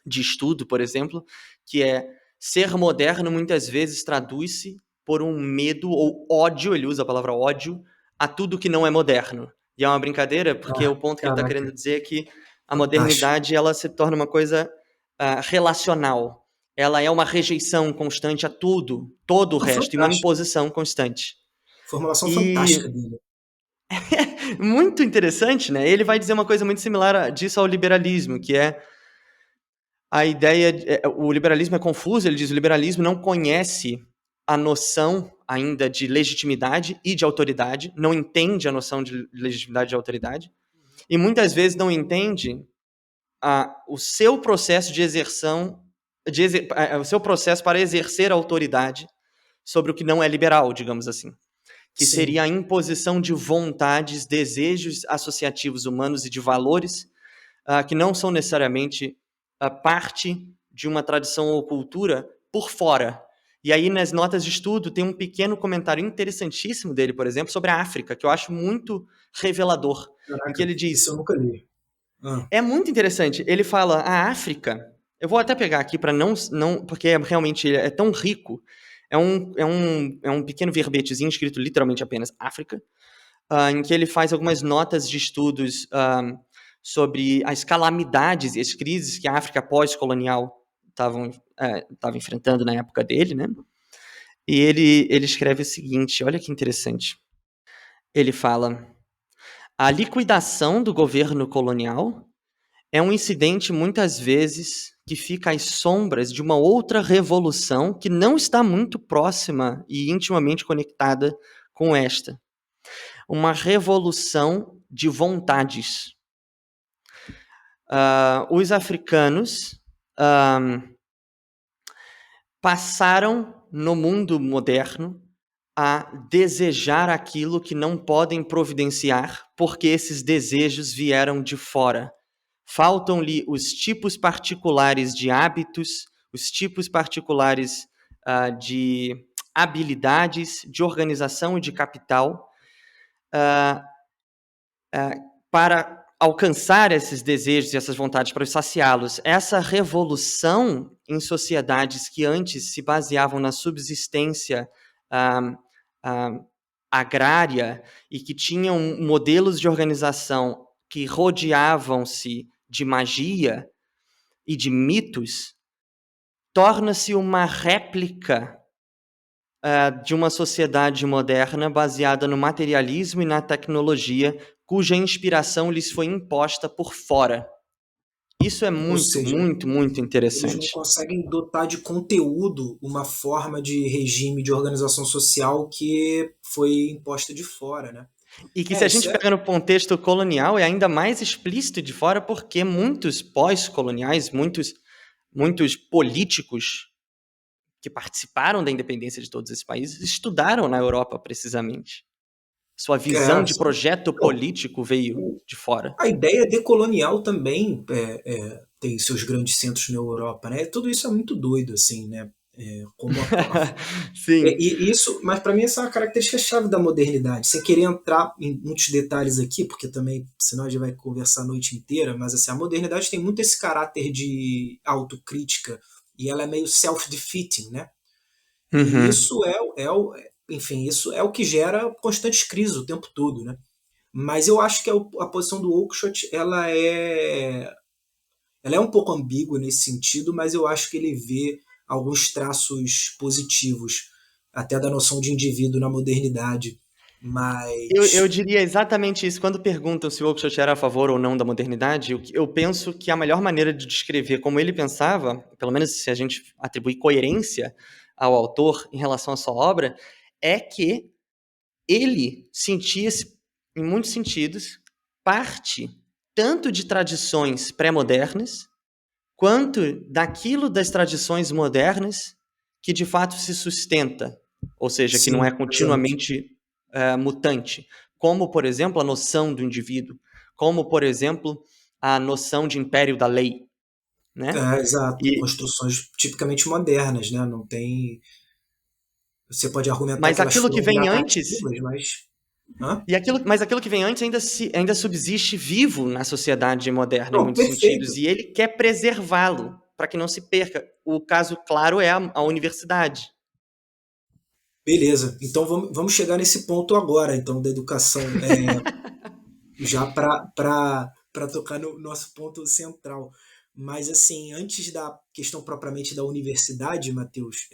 de estudo, por exemplo, que é ser moderno muitas vezes traduz-se por um medo ou ódio, ele usa a palavra ódio, a tudo que não é moderno. E é uma brincadeira, porque o ponto que ele está Caraca, querendo dizer é que a fantástico. modernidade ela se torna uma coisa relacional. Ela é uma rejeição constante a tudo, todo o Não, resto, e uma fantástico. imposição constante. Formulação fantástica E dele. muito interessante, né? Ele vai dizer uma coisa muito similar disso ao liberalismo, que é a ideia. O liberalismo é confuso, ele diz: o liberalismo não conhece a noção ainda de legitimidade e de autoridade, não entende a noção de legitimidade e de autoridade, e muitas vezes não entende o seu processo de exerção, o seu processo para exercer a autoridade sobre o que não é liberal, digamos assim, que Sim. seria a imposição de vontades, desejos associativos humanos e de valores que não são necessariamente parte de uma tradição ou cultura por fora. E aí, nas notas de estudo, tem um pequeno comentário interessantíssimo dele, por exemplo, sobre a África, que eu acho muito revelador, em que Caraca, ele isso diz, eu nunca li. Ah, é muito interessante, ele fala, a África, eu vou até pegar aqui para não porque realmente é tão rico, é um pequeno verbetezinho escrito literalmente apenas África, em que ele faz algumas notas de estudos sobre as calamidades e as crises que a África pós-colonial estava enfrentando na época dele, né? E ele escreve o seguinte, olha que interessante. Ele fala: a liquidação do governo colonial é um incidente muitas vezes que fica às sombras de uma outra revolução que não está muito próxima e intimamente conectada com esta. Uma revolução de vontades. Os africanos passaram no mundo moderno a desejar aquilo que não podem providenciar, porque esses desejos vieram de fora. Faltam-lhe os tipos particulares de hábitos, os tipos particulares de habilidades, de organização e de capital para alcançar esses desejos e essas vontades, para saciá-los. Essa revolução em sociedades que antes se baseavam na subsistência ah, ah, agrária e que tinham modelos de organização que rodeavam-se de magia e de mitos, torna-se uma réplica de uma sociedade moderna baseada no materialismo e na tecnologia, cuja inspiração lhes foi imposta por fora. Isso é Ou muito, seja, muito, muito eles não interessante. conseguem dotar de conteúdo uma forma de regime de organização social que foi imposta de fora, né? E que, se a Isso gente é. pega no contexto colonial, é ainda mais explícito de fora, porque muitos pós-coloniais, muitos políticos que participaram da independência de todos esses países estudaram na Europa, precisamente. Sua visão de Sim. projeto Não, político veio de fora. a ideia decolonial também tem seus grandes centros na Europa, né? Tudo isso é muito doido, assim, né? Como Sim. e isso, mas para mim essa é uma característica chave da modernidade. Sem querer entrar em muitos detalhes aqui, porque também senão a gente vai conversar a noite inteira, mas assim, a modernidade tem muito esse caráter de autocrítica e ela é meio self-defeating, né? E Uhum. isso enfim, isso é o que gera constantes crises o tempo todo, né? Mas eu acho que a posição do Oakeshott ela é um pouco ambígua nesse sentido, mas eu acho que ele vê alguns traços positivos até da noção de indivíduo na modernidade. Eu Mas diria exatamente isso. Quando perguntam se o Oakeshott era a favor ou não da modernidade, eu penso que a melhor maneira de descrever como ele pensava, pelo menos se a gente atribuir coerência ao autor em relação à sua obra, é que ele sentia-se, em muitos sentidos, parte tanto de tradições pré-modernas, quanto daquilo das tradições modernas que de fato se sustenta, ou seja, que não é sim, exato. continuamente mutante, como, por exemplo, a noção do indivíduo, como, por exemplo, a noção de império da lei, né? Exato. E, Construções tipicamente modernas, né? Não tem. Você pode argumentar mas que elas aquilo que foram vem antes, gradativas, mas. Hã? mas aquilo que vem antes ainda subsiste vivo na sociedade moderna, em Não, muitos sentidos, perfeito. e ele quer preservá-lo para que não se perca. O caso claro é a universidade. Beleza. Então vamos chegar nesse ponto agora, então, da educação. Já para tocar no nosso ponto central. Mas, assim, antes da questão propriamente da universidade, Matheus,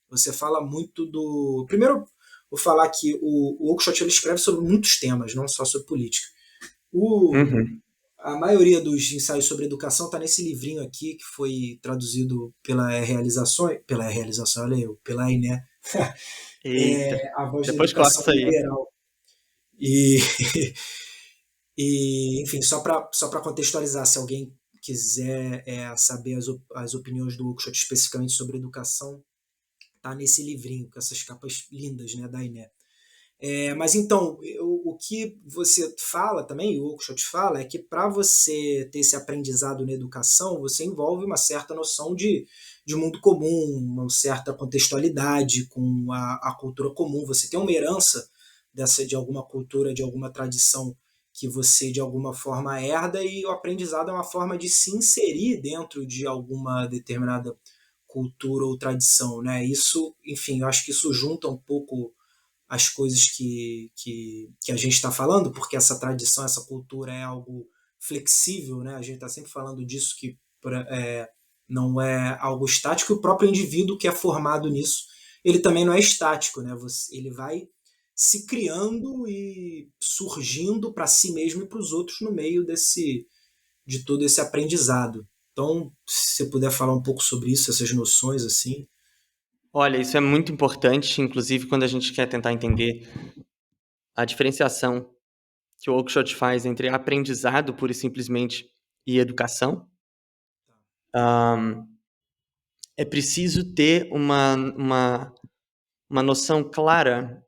você fala muito do. Primeiro, vou falar que o Oakeshott ele escreve sobre muitos temas, não só sobre política. O, Uhum. a maioria dos ensaios sobre educação está nesse livrinho aqui, que foi traduzido pela realização, olha eu, pela INE, Eita. A Voz da Depois corta Educação isso aí. Liberal. E enfim, só para contextualizar, se alguém quiser saber as opiniões do Oakeshott especificamente sobre educação, tá nesse livrinho, com essas capas lindas, né, da INE. Mas então, o que você fala também, o Oakeshott fala, é que para você ter esse aprendizado na educação, você envolve uma certa noção de mundo comum, uma certa contextualidade com a cultura comum. Você tem uma herança de alguma cultura, de alguma tradição que você de alguma forma herda, e o aprendizado é uma forma de se inserir dentro de alguma determinada cultura ou tradição, né? Isso, enfim, eu acho que isso junta um pouco as coisas que a gente está falando, porque essa tradição, essa cultura é algo flexível, né? A gente está sempre falando disso, que não é algo estático, e o próprio indivíduo que é formado nisso, ele também não é estático, né? Ele vai se criando e surgindo para si mesmo e para os outros no meio de todo esse aprendizado. Então, se você puder falar um pouco sobre isso, essas noções assim. Olha, isso é muito importante, inclusive quando a gente quer tentar entender a diferenciação que o Oakeshott faz entre aprendizado, pura e simplesmente, e educação. É preciso ter uma noção clara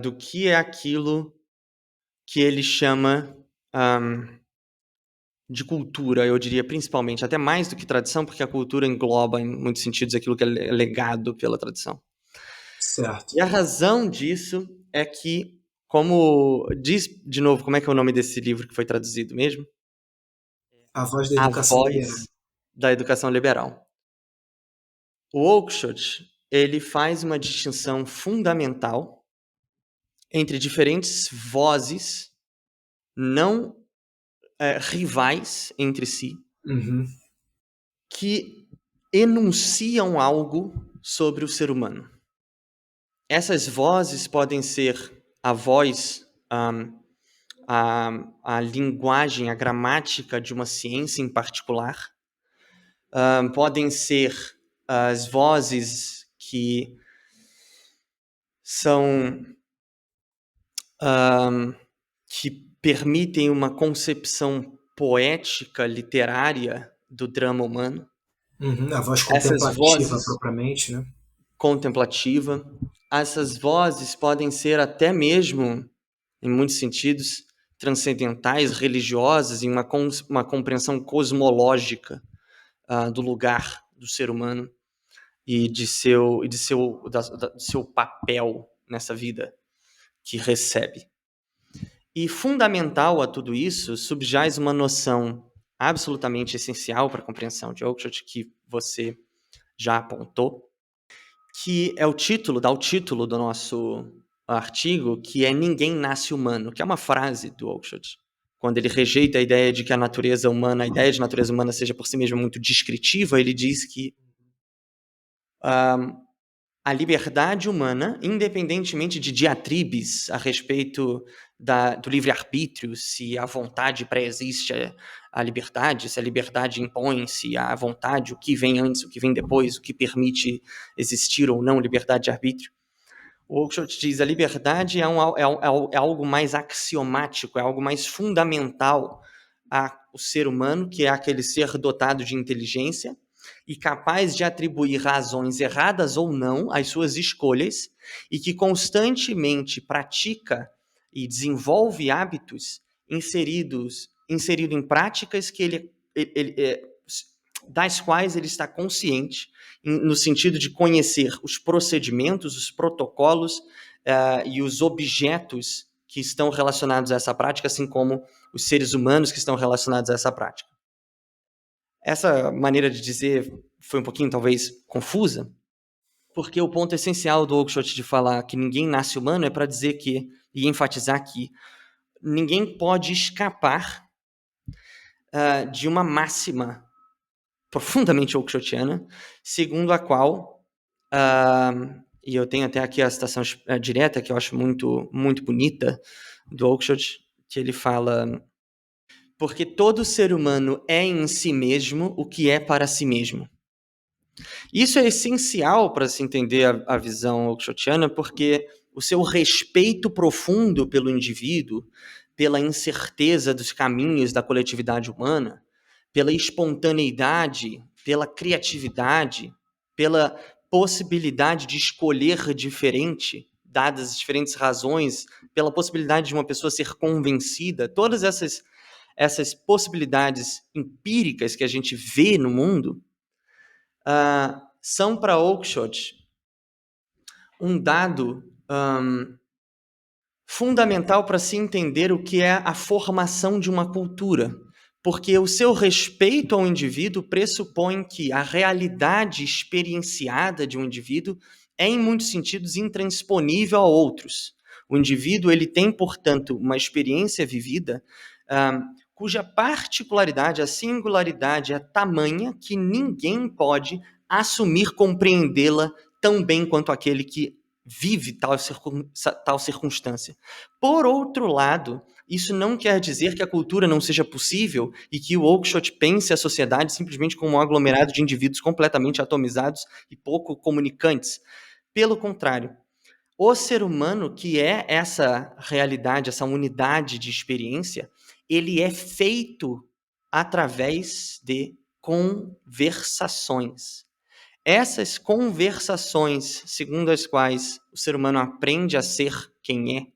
do que é aquilo que ele chama de cultura, eu diria principalmente, até mais do que tradição, porque a cultura engloba, em muitos sentidos, aquilo que é legado pela tradição. Certo. E a razão disso é que Diz de novo, como é que é o nome desse livro que foi traduzido mesmo? A Voz da A Educação Liberal. Voz da Educação Liberal. O Oakeshott, ele faz uma distinção fundamental entre diferentes vozes não rivais entre si, Uhum. que enunciam algo sobre o ser humano. Essas vozes podem ser a voz, a linguagem, a gramática de uma ciência em particular, podem ser as vozes que são que permitem uma concepção poética, literária do drama humano. Uhum. A voz Essas contemplativa, vozes propriamente, né? contemplativa, essas vozes podem ser até mesmo, em muitos sentidos, transcendentais, religiosas, em uma compreensão cosmológica do lugar do ser humano e do seu papel nessa vida que recebe. E fundamental a tudo isso, subjaz uma noção absolutamente essencial para a compreensão de Oakeshott, que você já apontou, que é dá o título do nosso artigo, que é Ninguém Nasce Humano, que é uma frase do Oakeshott, quando ele rejeita a ideia de que a ideia de natureza humana seja por si mesma muito descritiva, ele diz que a liberdade humana, independentemente de diatribes a respeito do livre-arbítrio, se a vontade pré-existe a liberdade, se a liberdade impõe-se à vontade, o que vem antes, o que vem depois, o que permite existir ou não liberdade de arbítrio. O Oakeshott diz que a liberdade é algo mais axiomático, é algo mais fundamental ao ser humano, que é aquele ser dotado de inteligência e capaz de atribuir razões erradas ou não às suas escolhas e que constantemente pratica e desenvolve hábitos inserido em práticas que das quais ele está consciente, no sentido de conhecer os procedimentos, os protocolos e os objetos que estão relacionados a essa prática, assim como os seres humanos que estão relacionados a essa prática. Essa maneira de dizer foi um pouquinho, talvez, confusa, porque o ponto essencial do Oakeshott de falar que ninguém nasce humano é para dizer e enfatizar que ninguém pode escapar de uma máxima profundamente Oakeshottiana, segundo a qual, e eu tenho até aqui a citação direta, que eu acho muito, muito bonita, do Oakeshott, que ele fala: porque todo ser humano é em si mesmo o que é para si mesmo. Isso é essencial para se entender a visão oakeshottiana, porque o seu respeito profundo pelo indivíduo, pela incerteza dos caminhos da coletividade humana, pela espontaneidade, pela criatividade, pela possibilidade de escolher diferente, dadas as diferentes razões, pela possibilidade de uma pessoa ser convencida, todas essas possibilidades empíricas que a gente vê no mundo, são para Oakeshott um dado fundamental para se entender o que é a formação de uma cultura, porque o seu respeito ao indivíduo pressupõe que a realidade experienciada de um indivíduo é, em muitos sentidos, intransponível a outros. O indivíduo ele tem, portanto, uma experiência vivida cuja particularidade, a singularidade é tamanha que ninguém pode assumir compreendê-la tão bem quanto aquele que vive tal circunstância. Por outro lado, isso não quer dizer que a cultura não seja possível e que o Oakeshott pense a sociedade simplesmente como um aglomerado de indivíduos completamente atomizados e pouco comunicantes. Pelo contrário, o ser humano, que é essa realidade, essa unidade de experiência, ele é feito através de conversações. Essas conversações, segundo as quais o ser humano aprende a ser quem é,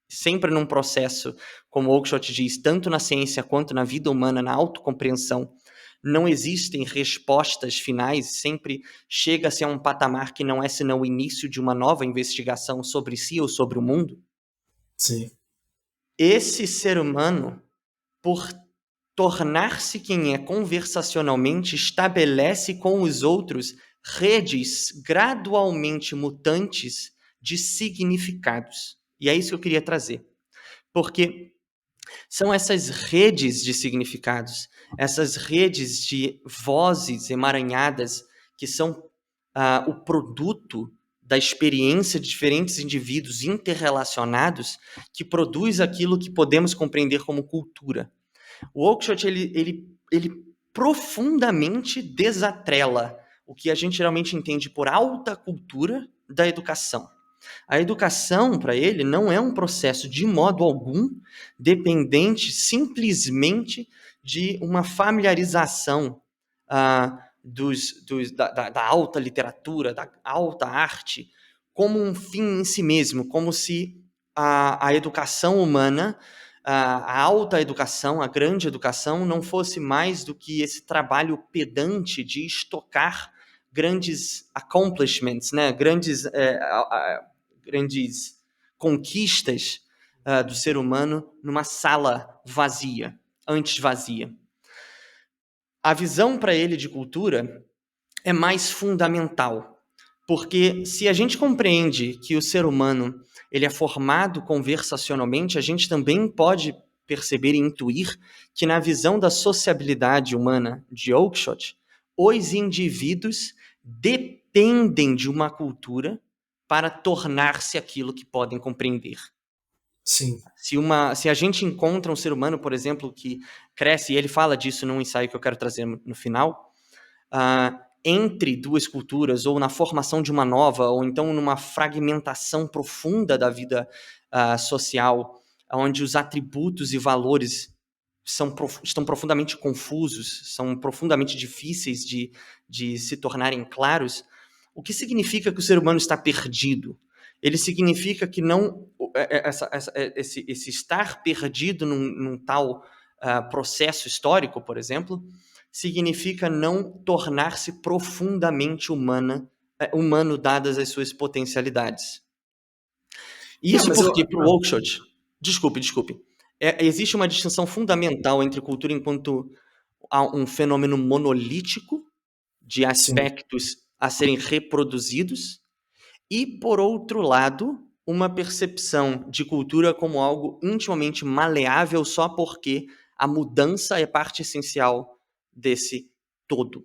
sempre num processo, como Oakeshott diz, tanto na ciência quanto na vida humana, na autocompreensão, não existem respostas finais, sempre chega-se a um patamar que não é senão o início de uma nova investigação sobre si ou sobre o mundo. sim, Esse ser humano, por tornar-se quem é conversacionalmente, estabelece com os outros redes gradualmente mutantes de significados. E é isso que eu queria trazer. Porque são essas redes de significados, essas redes de vozes emaranhadas que são o produto da experiência de diferentes indivíduos interrelacionados que produz aquilo que podemos compreender como cultura. O Oakeshott, ele profundamente desatrela o que a gente geralmente entende por alta cultura da educação. A educação, para ele, não é um processo de modo algum dependente simplesmente de uma familiarização da alta literatura, da alta arte, como um fim em si mesmo, como se a educação humana, a alta educação, a grande educação, não fosse mais do que esse trabalho pedante de estocar grandes accomplishments, né? Grandes conquistas do ser humano numa sala vazia, antes vazia. A visão para ele de cultura é mais fundamental, porque se a gente compreende que o ser humano ele é formado conversacionalmente, a gente também pode perceber e intuir que na visão da sociabilidade humana de Oakeshott, os indivíduos dependem de uma cultura para tornar-se aquilo que podem compreender. sim. Se a gente encontra um ser humano, por exemplo, que cresce, e ele fala disso num ensaio que eu quero trazer no final, entre duas culturas, ou na formação de uma nova, ou então numa fragmentação profunda da vida social, onde os atributos e valores estão profundamente confusos, são profundamente difíceis de se tornarem claros, o que significa que o ser humano está perdido? Ele significa que não esse estar perdido num tal processo histórico, por exemplo, significa não tornar-se profundamente humano dadas as suas potencialidades. Isso Mas eu. porque, para o Oakeshott, desculpe, existe uma distinção fundamental entre cultura enquanto um fenômeno monolítico de Sim. aspectos a serem reproduzidos e, por outro lado, uma percepção de cultura como algo intimamente maleável só porque a mudança é parte essencial desse todo.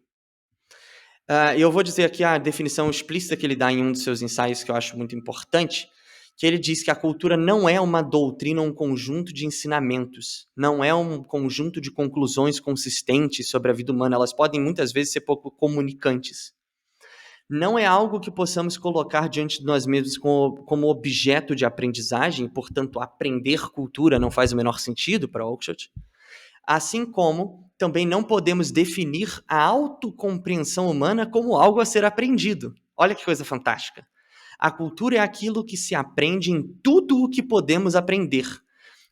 Eu vou dizer aqui a definição explícita que ele dá em um dos seus ensaios, que eu acho muito importante, que ele diz que a cultura não é uma doutrina ou um conjunto de ensinamentos, não é um conjunto de conclusões consistentes sobre a vida humana, elas podem muitas vezes ser pouco comunicantes. Não é algo que possamos colocar diante de nós mesmos como objeto de aprendizagem, portanto, aprender cultura não faz o menor sentido para Oakeshott. Assim como também não podemos definir a autocompreensão humana como algo a ser aprendido. Olha que coisa fantástica. A cultura é aquilo que se aprende em tudo o que podemos aprender.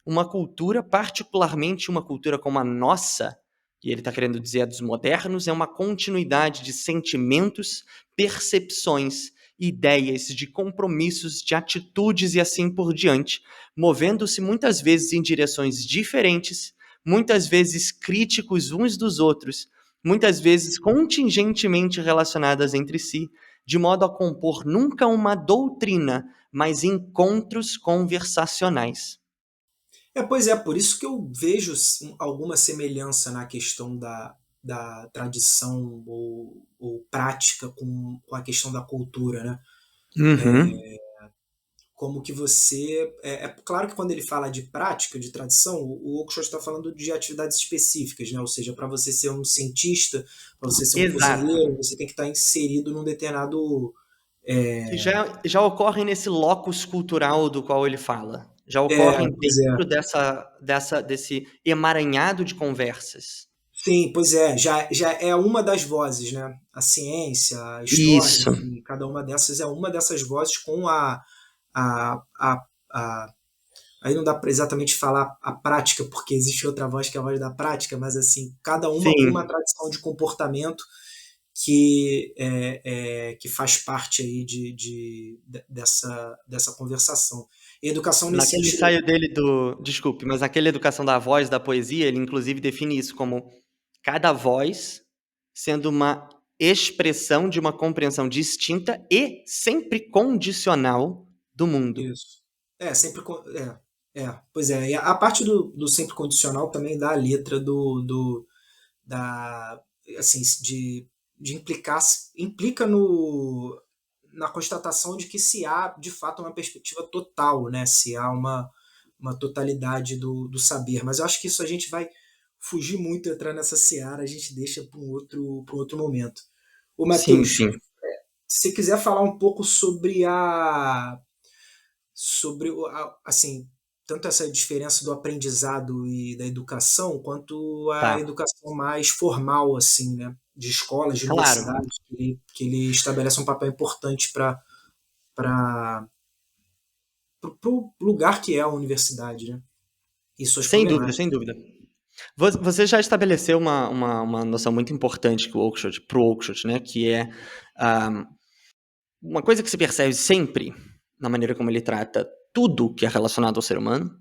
Uma cultura, particularmente uma cultura como a nossa, que ele está querendo dizer a dos modernos, é uma continuidade de sentimentos, percepções, ideias, de compromissos, de atitudes e assim por diante, movendo-se muitas vezes em direções diferentes, muitas vezes críticos uns dos outros, muitas vezes contingentemente relacionadas entre si, de modo a compor nunca uma doutrina, mas encontros conversacionais. Pois é, por isso que eu vejo alguma semelhança na questão da tradição ou prática com a questão da cultura, né? Uhum. Como que você. Claro que quando ele fala de prática, de tradição, o Oakeshott está falando de atividades específicas, né? Ou seja, para você ser um cientista, para você ser um Exato. cozinheiro, você tem que estar inserido num determinado. Que já ocorrem nesse locus cultural do qual ele fala. Já ocorrem Pois é. dentro desse emaranhado de conversas. Sim, pois é, já é uma das vozes, né? A ciência, a história, Isso. enfim, cada uma dessas é uma dessas vozes com a, a, a aí não dá para exatamente falar a prática, porque existe outra voz que é a voz da prática, mas assim, cada uma com uma Sim. tradição de comportamento que faz parte aí dessa conversação. Educação nesse Naquele sentido. ensaio dele do... Desculpe, mas naquela educação da voz, da poesia, ele inclusive define isso como cada voz sendo uma expressão de uma compreensão distinta e sempre condicional do mundo. Isso. Sempre. Pois é. E a parte do sempre condicional também da letra da. Assim, de implicar. Implica no, na constatação de que se há, de fato, uma perspectiva total, né? Se há uma totalidade do saber. Mas eu acho que isso a gente vai fugir muito, entrar nessa seara, a gente deixa para um outro momento. Ô, Sim, Matheus, sim. se você quiser falar um pouco assim, tanto essa diferença do aprendizado e da educação, quanto a Tá. educação mais formal, assim, né? De escolas, de Claro. universidades, que ele estabelece um papel importante para o lugar que é a universidade, né? E suas Sem dúvida, problemáticas. sem dúvida. Você já estabeleceu uma noção muito importante que pro Oakeshott, né? Que é uma coisa que se percebe sempre na maneira como ele trata tudo que é relacionado ao ser humano,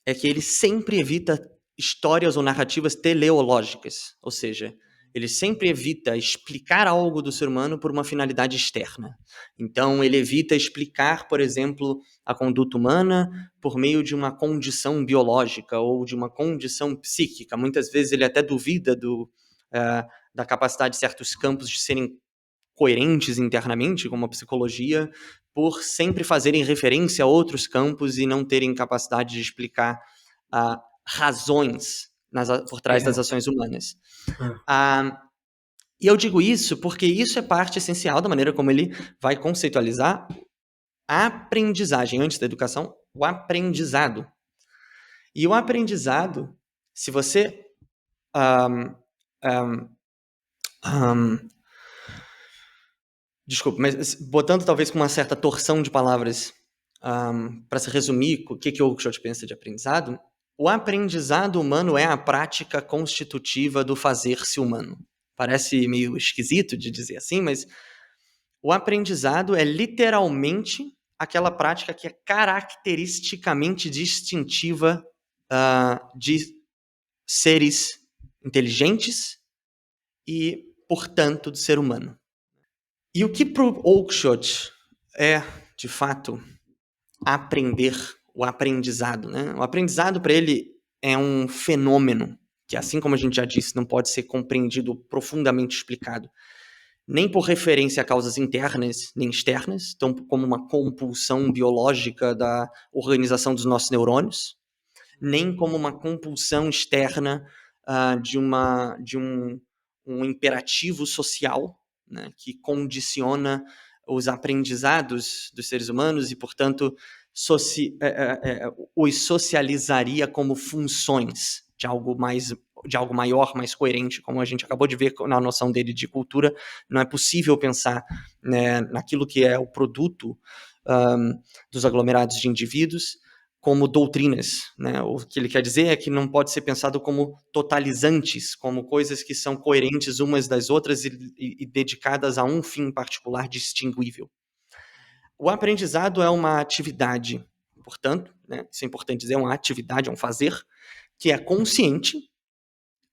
é que ele sempre evita histórias ou narrativas teleológicas, ou seja, ele sempre evita explicar algo do ser humano por uma finalidade externa. Então, ele evita explicar, por exemplo, a conduta humana por meio de uma condição biológica ou de uma condição psíquica. Muitas vezes ele até duvida da capacidade de certos campos de serem coerentes internamente, como a psicologia, por sempre fazerem referência a outros campos e não terem capacidade de explicar razões por trás das ações humanas. E eu digo isso porque isso é parte essencial da maneira como ele vai conceitualizar a aprendizagem, antes da educação, o aprendizado. E o aprendizado, se você desculpa, mas botando talvez com uma certa torção de palavras para se resumir o que o Oakeshott pensa de aprendizado, o aprendizado humano é a prática constitutiva do fazer-se humano. Parece meio esquisito de dizer assim, mas o aprendizado é literalmente aquela prática que é caracteristicamente distintiva de seres inteligentes e, portanto, do ser humano. E o que para o Oakeshott é, de fato, aprender, o aprendizado, né? O aprendizado para ele é um fenômeno que, assim como a gente já disse, não pode ser compreendido profundamente explicado, nem por referência a causas internas nem externas, então como uma compulsão biológica da organização dos nossos neurônios, nem como uma compulsão externa de um imperativo social, né, que condiciona os aprendizados dos seres humanos e, portanto, os socializaria como funções de algo maior, mais coerente, como a gente acabou de ver na noção dele de cultura. Não é possível pensar, né, naquilo que é o produto dos aglomerados de indivíduos como doutrinas, né? O que ele quer dizer é que não pode ser pensado como totalizantes, como coisas que são coerentes umas das outras e dedicadas a um fim particular distinguível. O aprendizado é uma atividade, portanto, né, isso é importante dizer, é uma atividade, é um fazer, que é consciente,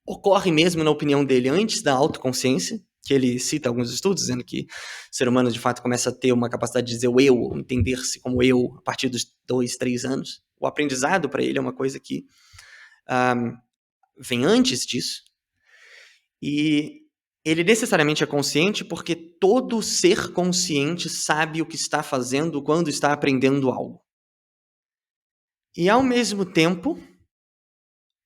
ocorre mesmo, na opinião dele, antes da autoconsciência, que ele cita alguns estudos dizendo que o ser humano, de fato, começa a ter uma capacidade de dizer o eu, entender-se como eu, a partir dos 2, 3 anos. O aprendizado, para ele, é uma coisa que vem antes disso. E ele necessariamente é consciente porque todo ser consciente sabe o que está fazendo quando está aprendendo algo. E, ao mesmo tempo,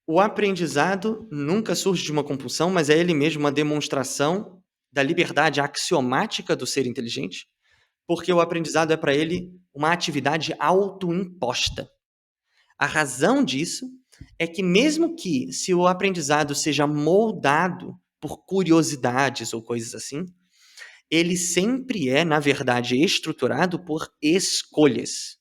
o aprendizado nunca surge de uma compulsão, mas é ele mesmo uma demonstração da liberdade axiomática do ser inteligente, porque o aprendizado é para ele uma atividade autoimposta. A razão disso é que mesmo que se o aprendizado seja moldado por curiosidades ou coisas assim, ele sempre é, na verdade, estruturado por escolhas.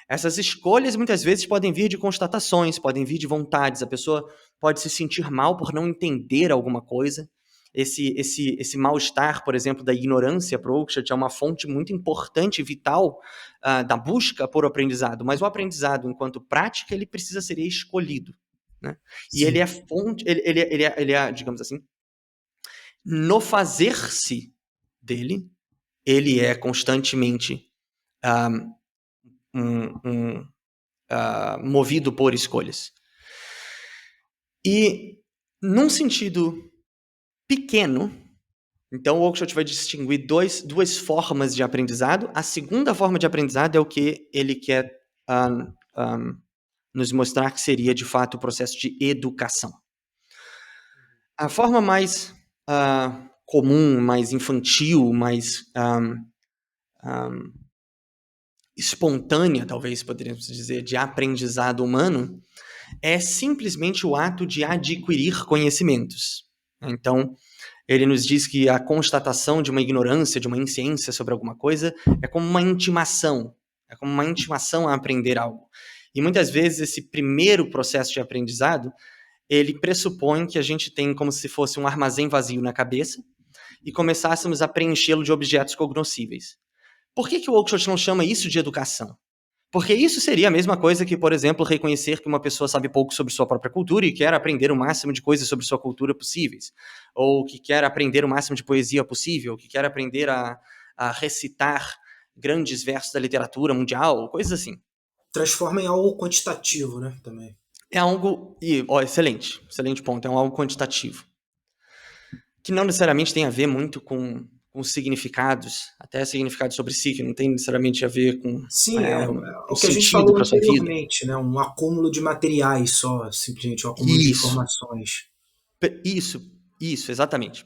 Essas escolhas muitas vezes podem vir de constatações, podem vir de vontades. A pessoa pode se sentir mal por não entender alguma coisa esse mal-estar, por exemplo, da ignorância para o Oakeshott é uma fonte muito importante e vital da busca por aprendizado, mas o aprendizado, enquanto prática, ele precisa ser escolhido, né? E ele Sim. é fonte, ele é, digamos assim, no fazer-se dele, ele é constantemente movido por escolhas. E, num sentido pequeno, então o Oakeshott vai distinguir duas formas de aprendizado. A segunda forma de aprendizado é o que ele quer nos mostrar que seria, de fato, o processo de educação. A forma mais comum, mais infantil, mais espontânea, talvez poderíamos dizer, de aprendizado humano, é simplesmente o ato de adquirir conhecimentos. Então, ele nos diz que a constatação de uma ignorância, de uma insciência sobre alguma coisa, é como uma intimação a aprender algo. E muitas vezes esse primeiro processo de aprendizado, ele pressupõe que a gente tem como se fosse um armazém vazio na cabeça e começássemos a preenchê-lo de objetos cognoscíveis. Por que o Oakeshott não chama isso de educação? Porque isso seria a mesma coisa que, por exemplo, reconhecer que uma pessoa sabe pouco sobre sua própria cultura e quer aprender o máximo de coisas sobre sua cultura possíveis. Ou que quer aprender o máximo de poesia possível, que quer aprender a recitar grandes versos da literatura mundial, coisas assim. Transforma em algo quantitativo, né, também. É algo... excelente ponto. É algo quantitativo. Que não necessariamente tem a ver muito com significados, até significados sobre si, que não tem necessariamente a ver com Sim, um o que a gente sentido falou para sua vida. anteriormente, né? Um acúmulo de materiais só, simplesmente um acúmulo de Isso, informações. isso, exatamente.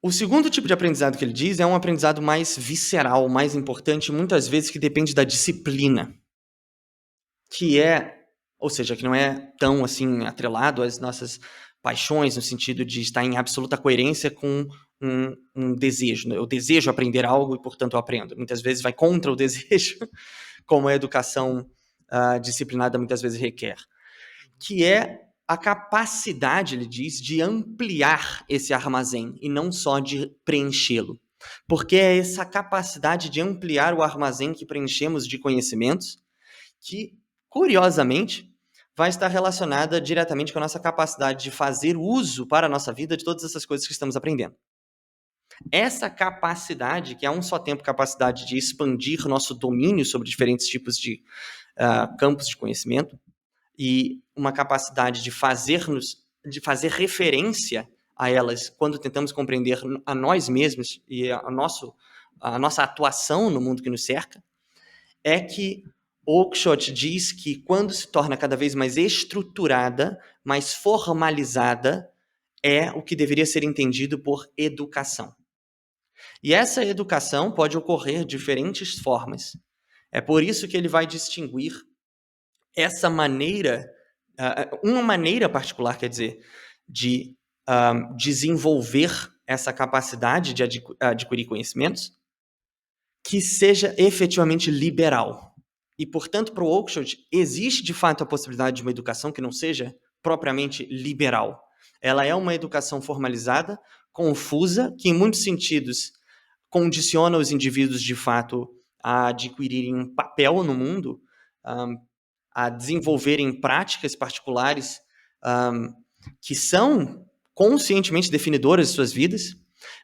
O segundo tipo de aprendizado que ele diz é um aprendizado mais visceral, mais importante, muitas vezes que depende da disciplina, ou seja, que não é tão assim atrelado às nossas paixões, no sentido de estar em absoluta coerência com um desejo. Eu desejo aprender algo e, portanto, eu aprendo. Muitas vezes vai contra o desejo, como a educação disciplinada muitas vezes requer. Que é a capacidade, ele diz, de ampliar esse armazém e não só de preenchê-lo. Porque é essa capacidade de ampliar o armazém que preenchemos de conhecimentos que, curiosamente, vai estar relacionada diretamente com a nossa capacidade de fazer uso para a nossa vida de todas essas coisas que estamos aprendendo. Essa capacidade, que é a um só tempo capacidade de expandir nosso domínio sobre diferentes tipos de campos de conhecimento, e uma capacidade de fazer referência a elas quando tentamos compreender a nós mesmos e a nossa atuação no mundo que nos cerca, é que Oakeshott diz que quando se torna cada vez mais estruturada, mais formalizada, é o que deveria ser entendido por educação. E essa educação pode ocorrer de diferentes formas. É por isso que ele vai distinguir essa maneira, uma maneira particular, quer dizer, de desenvolver essa capacidade de adquirir conhecimentos que seja efetivamente liberal. E, portanto, para o Oakeshott, existe de fato a possibilidade de uma educação que não seja propriamente liberal. Ela é uma educação formalizada, confusa, que em muitos sentidos condiciona os indivíduos de fato a adquirirem um papel no mundo, a desenvolverem práticas particulares que são conscientemente definidoras de suas vidas,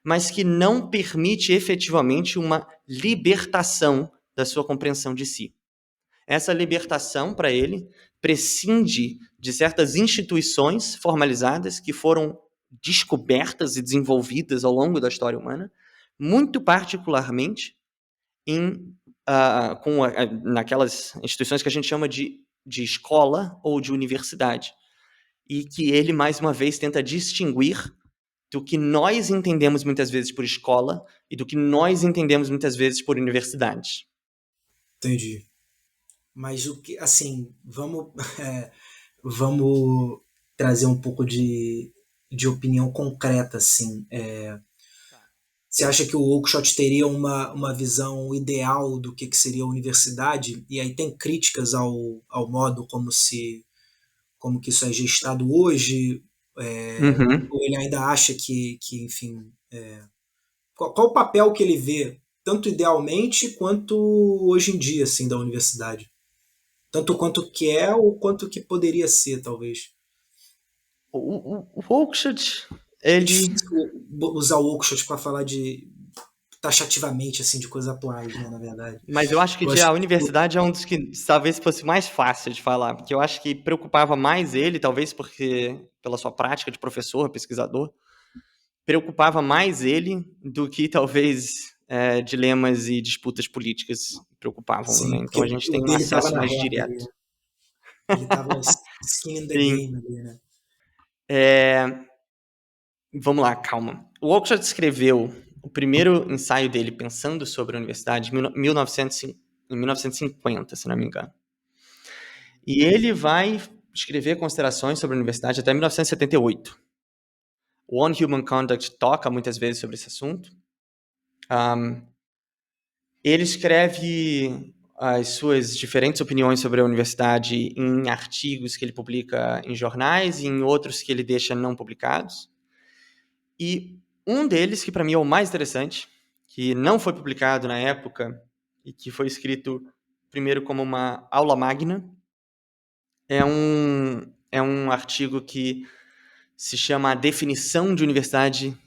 mas que não permite efetivamente uma libertação da sua compreensão de si. Essa libertação, para ele, prescinde de certas instituições formalizadas que foram descobertas e desenvolvidas ao longo da história humana, muito particularmente naquelas instituições que a gente chama de escola ou de universidade, e que ele, mais uma vez, tenta distinguir do que nós entendemos muitas vezes por escola e do que nós entendemos muitas vezes por universidade. Entendi. Mas o que, assim, vamos trazer um pouco de opinião concreta, assim. Você acha que o Oakeshott teria uma visão ideal do que seria a universidade? E aí tem críticas ao modo como que isso é gestado hoje? Uhum. Ou ele ainda acha que enfim, qual o papel que ele vê, tanto idealmente quanto hoje em dia, assim, da universidade? Tanto quanto que é ou quanto que poderia ser, talvez. O Oakeshott, É ele... difícil usar o Oakeshott para falar de taxativamente assim de coisas atuais, né, na verdade. Mas eu acho que Eu acho a que universidade é um dos que talvez fosse mais fácil de falar, porque eu acho que preocupava mais ele, talvez porque pela sua prática de professor, pesquisador, preocupava mais ele do que talvez dilemas e disputas políticas preocupavam, né? sim, Então a porque gente o tem um dele estava acesso na mais reta ali, direto. né? Ele estava skin in the Sim. game ali, né? É, vamos lá, calma. O Oakeshott escreveu o primeiro ensaio dele pensando sobre a universidade em 1950, se não me engano. E ele vai escrever considerações sobre a universidade até 1978. O On Human Conduct toca muitas vezes sobre esse assunto. Um, ele escreve as suas diferentes opiniões sobre a universidade em artigos que ele publica em jornais e em outros que ele deixa não publicados. E um deles, que para mim é o mais interessante, que não foi publicado na época e que foi escrito primeiro como uma aula magna, é um artigo que se chama A Definição de Universidade,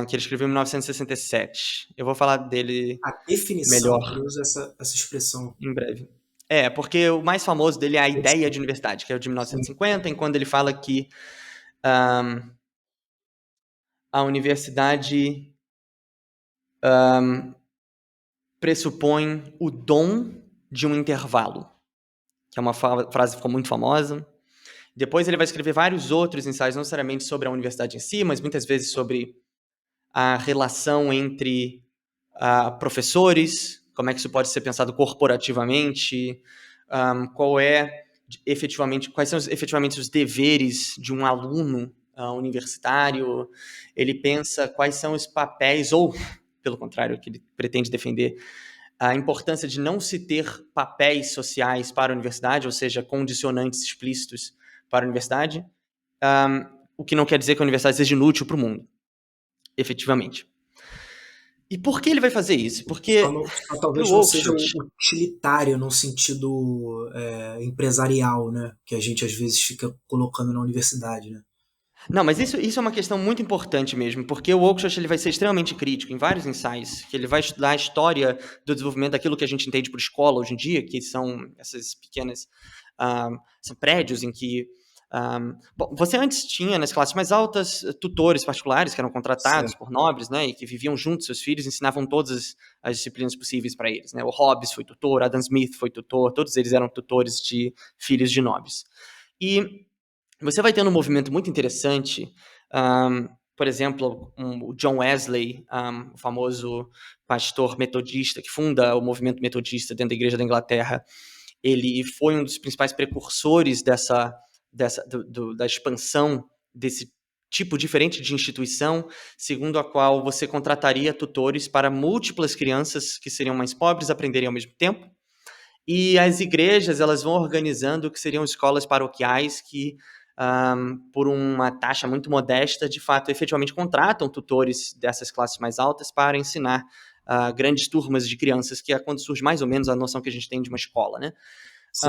que ele escreveu em 1967. Eu vou falar dele A definição, ele melhor usa essa expressão. em breve. Porque o mais famoso dele é a ideia de Definição. universidade, que é o de Sim, 1950, em quando ele fala que um, a universidade pressupõe o dom de um intervalo, que é uma frase que ficou muito famosa. Depois ele vai escrever vários outros ensaios, não necessariamente sobre a universidade em si, mas muitas vezes sobre a relação entre professores, como é que isso pode ser pensado corporativamente, quais são efetivamente os deveres de um aluno universitário. Ele pensa quais são os papéis, ou, pelo contrário, que ele pretende defender, a importância de não se ter papéis sociais para a universidade, ou seja, condicionantes explícitos para a universidade, o que não quer dizer que a universidade seja inútil para o mundo, efetivamente. E por que ele vai fazer isso? Porque só para talvez o não seja Oakeshott, utilitário no sentido empresarial, né? Que a gente às vezes fica colocando na universidade, né? não, mas isso é uma questão muito importante mesmo, porque o Oakeshott ele vai ser extremamente crítico em vários ensaios, que ele vai estudar a história do desenvolvimento daquilo que a gente entende por escola hoje em dia, que são essas pequenas são prédios em que bom, você antes tinha nas classes mais altas tutores particulares que eram contratados Certo. por nobres, né, e que viviam junto seus filhos, ensinavam todas as disciplinas possíveis para eles, né? O Hobbes foi tutor, Adam Smith foi tutor, todos eles eram tutores de filhos de nobres. E você vai tendo um movimento muito interessante, por exemplo, o John Wesley, o famoso pastor metodista que funda o movimento metodista dentro da Igreja da Inglaterra. Ele foi um dos principais precursores da expansão desse tipo diferente de instituição, segundo a qual você contrataria tutores para múltiplas crianças que seriam mais pobres aprenderem ao mesmo tempo. E as igrejas, elas vão organizando o que seriam escolas paroquiais que, por uma taxa muito modesta, de fato, efetivamente contratam tutores dessas classes mais altas para ensinar grandes turmas de crianças, que é quando surge mais ou menos a noção que a gente tem de uma escola, né? Sim.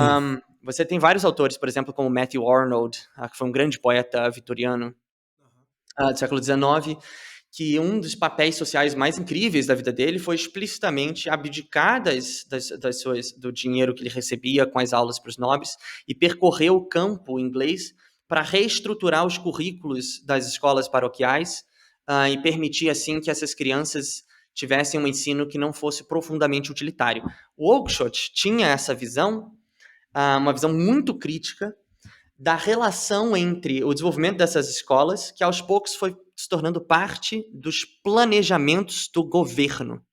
Você tem vários autores, por exemplo, como Matthew Arnold, que foi um grande poeta vitoriano do século XIX, que um dos papéis sociais mais incríveis da vida dele foi explicitamente abdicar do dinheiro que ele recebia com as aulas para os nobres e percorrer o campo inglês para reestruturar os currículos das escolas paroquiais e permitir, assim, que essas crianças tivessem um ensino que não fosse profundamente utilitário. O Oakeshott tinha essa visão, uma visão muito crítica da relação entre o desenvolvimento dessas escolas, que aos poucos foi se tornando parte dos planejamentos do governo,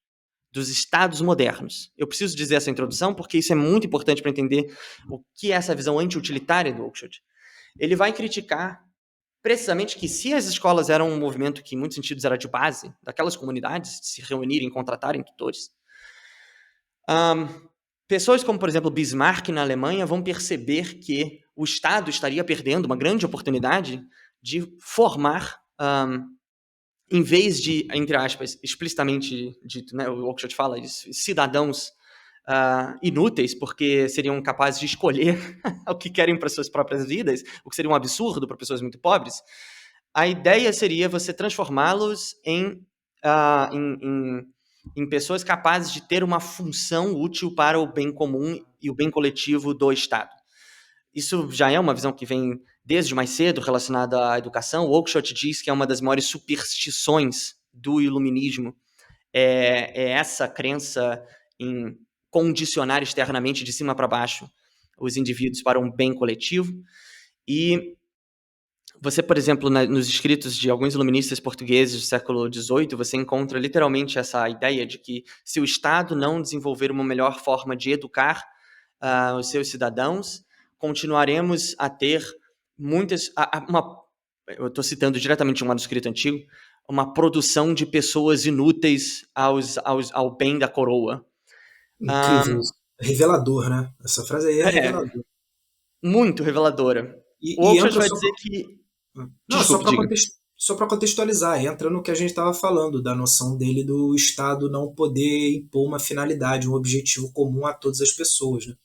dos estados modernos. Eu preciso dizer essa introdução porque isso é muito importante para entender o que é essa visão anti-utilitária do Oakeshott. Ele vai criticar precisamente que se as escolas eram um movimento que em muitos sentidos era de base daquelas comunidades, de se reunirem, contratarem tutores, pessoas como, por exemplo, Bismarck na Alemanha vão perceber que o Estado estaria perdendo uma grande oportunidade de formar, em vez de, entre aspas, explicitamente dito, né, o Oakeshott fala, cidadãos inúteis, porque seriam capazes de escolher o que querem para suas próprias vidas, o que seria um absurdo para pessoas muito pobres. A ideia seria você transformá-los em pessoas capazes de ter uma função útil para o bem comum e o bem coletivo do Estado. Isso já é uma visão que vem desde mais cedo relacionada à educação. O Oakeshott diz que é uma das maiores superstições do iluminismo, é essa crença em condicionar externamente de cima para baixo os indivíduos para um bem coletivo. E você, por exemplo, nos escritos de alguns iluministas portugueses do século XVIII, você encontra literalmente essa ideia de que se o Estado não desenvolver uma melhor forma de educar os seus cidadãos, continuaremos a ter eu estou citando diretamente um manuscrito antigo, uma produção de pessoas inúteis ao bem da coroa. Incrível isso. Revelador, né? Essa frase aí é reveladora. Muito reveladora. O E Oakeshott entra vai só... dizer que... Não, Desculpe, diga. só para contextualizar, entra no que a gente estava falando, da noção dele do Estado não poder impor uma finalidade, um objetivo comum a todas as pessoas. Né?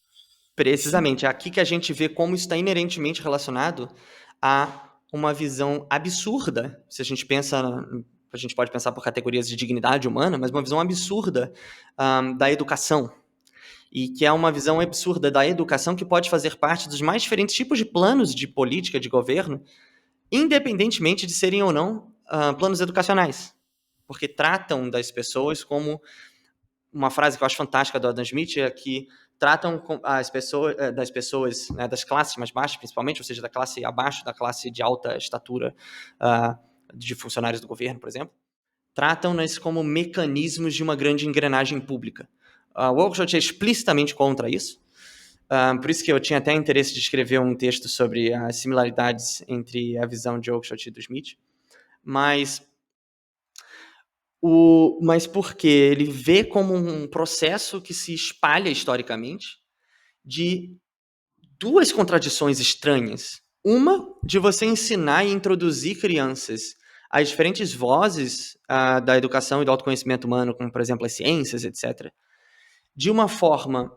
Precisamente. É aqui que a gente vê como isso está inerentemente relacionado a uma visão absurda. Se a gente pensa, a gente pode pensar por categorias de dignidade humana, mas uma visão absurda da educação. E que é uma visão absurda da educação que pode fazer parte dos mais diferentes tipos de planos de política, de governo, independentemente de serem ou não planos educacionais. Porque tratam das pessoas como... Uma frase que eu acho fantástica do Adam Smith é que tratam das pessoas, né, das classes mais baixas, principalmente, ou seja, da classe abaixo, da classe de alta estatura de funcionários do governo, por exemplo, tratam-nas como mecanismos de uma grande engrenagem pública. O Oakeshott é explicitamente contra isso. Por isso que eu tinha até interesse de escrever um texto sobre as similaridades entre a visão de Oakeshott e do Smith. Mas porque ele vê como um processo que se espalha historicamente de duas contradições estranhas. Uma, de você ensinar e introduzir crianças às diferentes vozes da educação e do autoconhecimento humano, como, por exemplo, as ciências, etc., de uma forma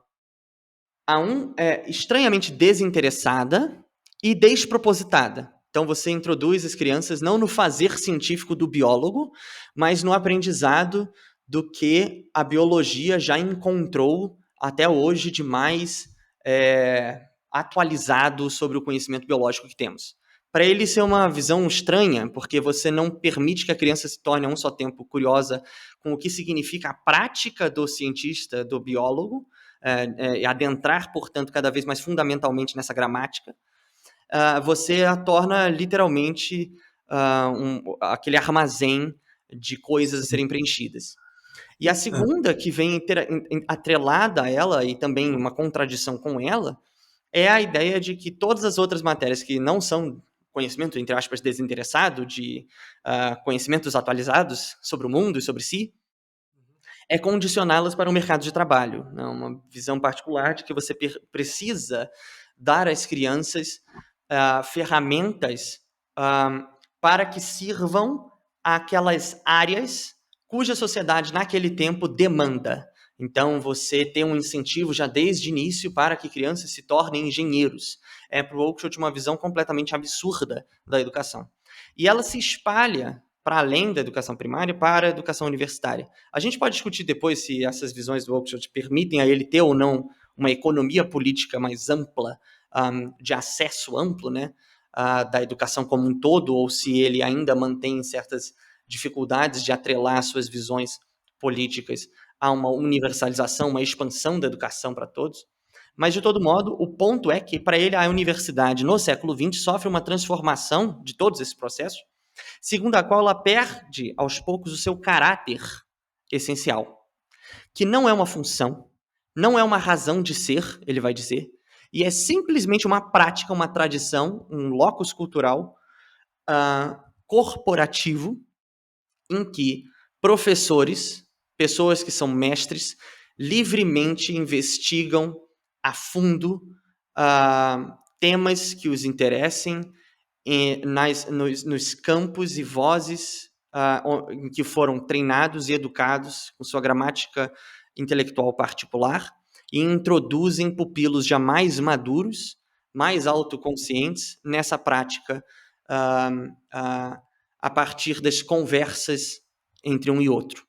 estranhamente desinteressada e despropositada. Então, você introduz as crianças não no fazer científico do biólogo, mas no aprendizado do que a biologia já encontrou até hoje de mais atualizado sobre o conhecimento biológico que temos. Para ele, isso é uma visão estranha, porque você não permite que a criança se torne, a um só tempo, curiosa com o que significa a prática do cientista, do biólogo, e adentrar, portanto, cada vez mais fundamentalmente nessa gramática. Você a torna literalmente aquele armazém de coisas a serem preenchidas. E a segunda, que vem atrelada a ela, e também uma contradição com ela, é a ideia de que todas as outras matérias que não são conhecimento, entre aspas, desinteressado, de conhecimentos atualizados sobre o mundo e sobre si, é condicioná-las para o mercado de trabalho. Né? Uma visão particular de que você precisa dar às crianças ferramentas para que sirvam àquelas áreas cuja sociedade naquele tempo demanda. Então, você tem um incentivo já desde o início para que crianças se tornem engenheiros. É para o Oakeshott uma visão completamente absurda da educação. E ela se espalha para além da educação primária, para a educação universitária. A gente pode discutir depois se essas visões do Oakeshott permitem a ele ter ou não uma economia política mais ampla, de acesso amplo, né, da educação como um todo, ou se ele ainda mantém certas dificuldades de atrelar suas visões políticas a uma universalização, uma expansão da educação para todos. Mas, de todo modo, o ponto é que, para ele, a universidade, no século XX, sofre uma transformação de todos esses processos, segundo a qual ela perde, aos poucos, o seu caráter essencial, que não é uma função, não é uma razão de ser, ele vai dizer, e é simplesmente uma prática, uma tradição, um locus cultural corporativo, em que professores, pessoas que são mestres, livremente investigam a fundo temas que os interessem nos campos e vozes em que foram treinados e educados com sua gramática intelectual particular e introduzem pupilos já mais maduros, mais autoconscientes nessa prática a partir das conversas entre um e outro.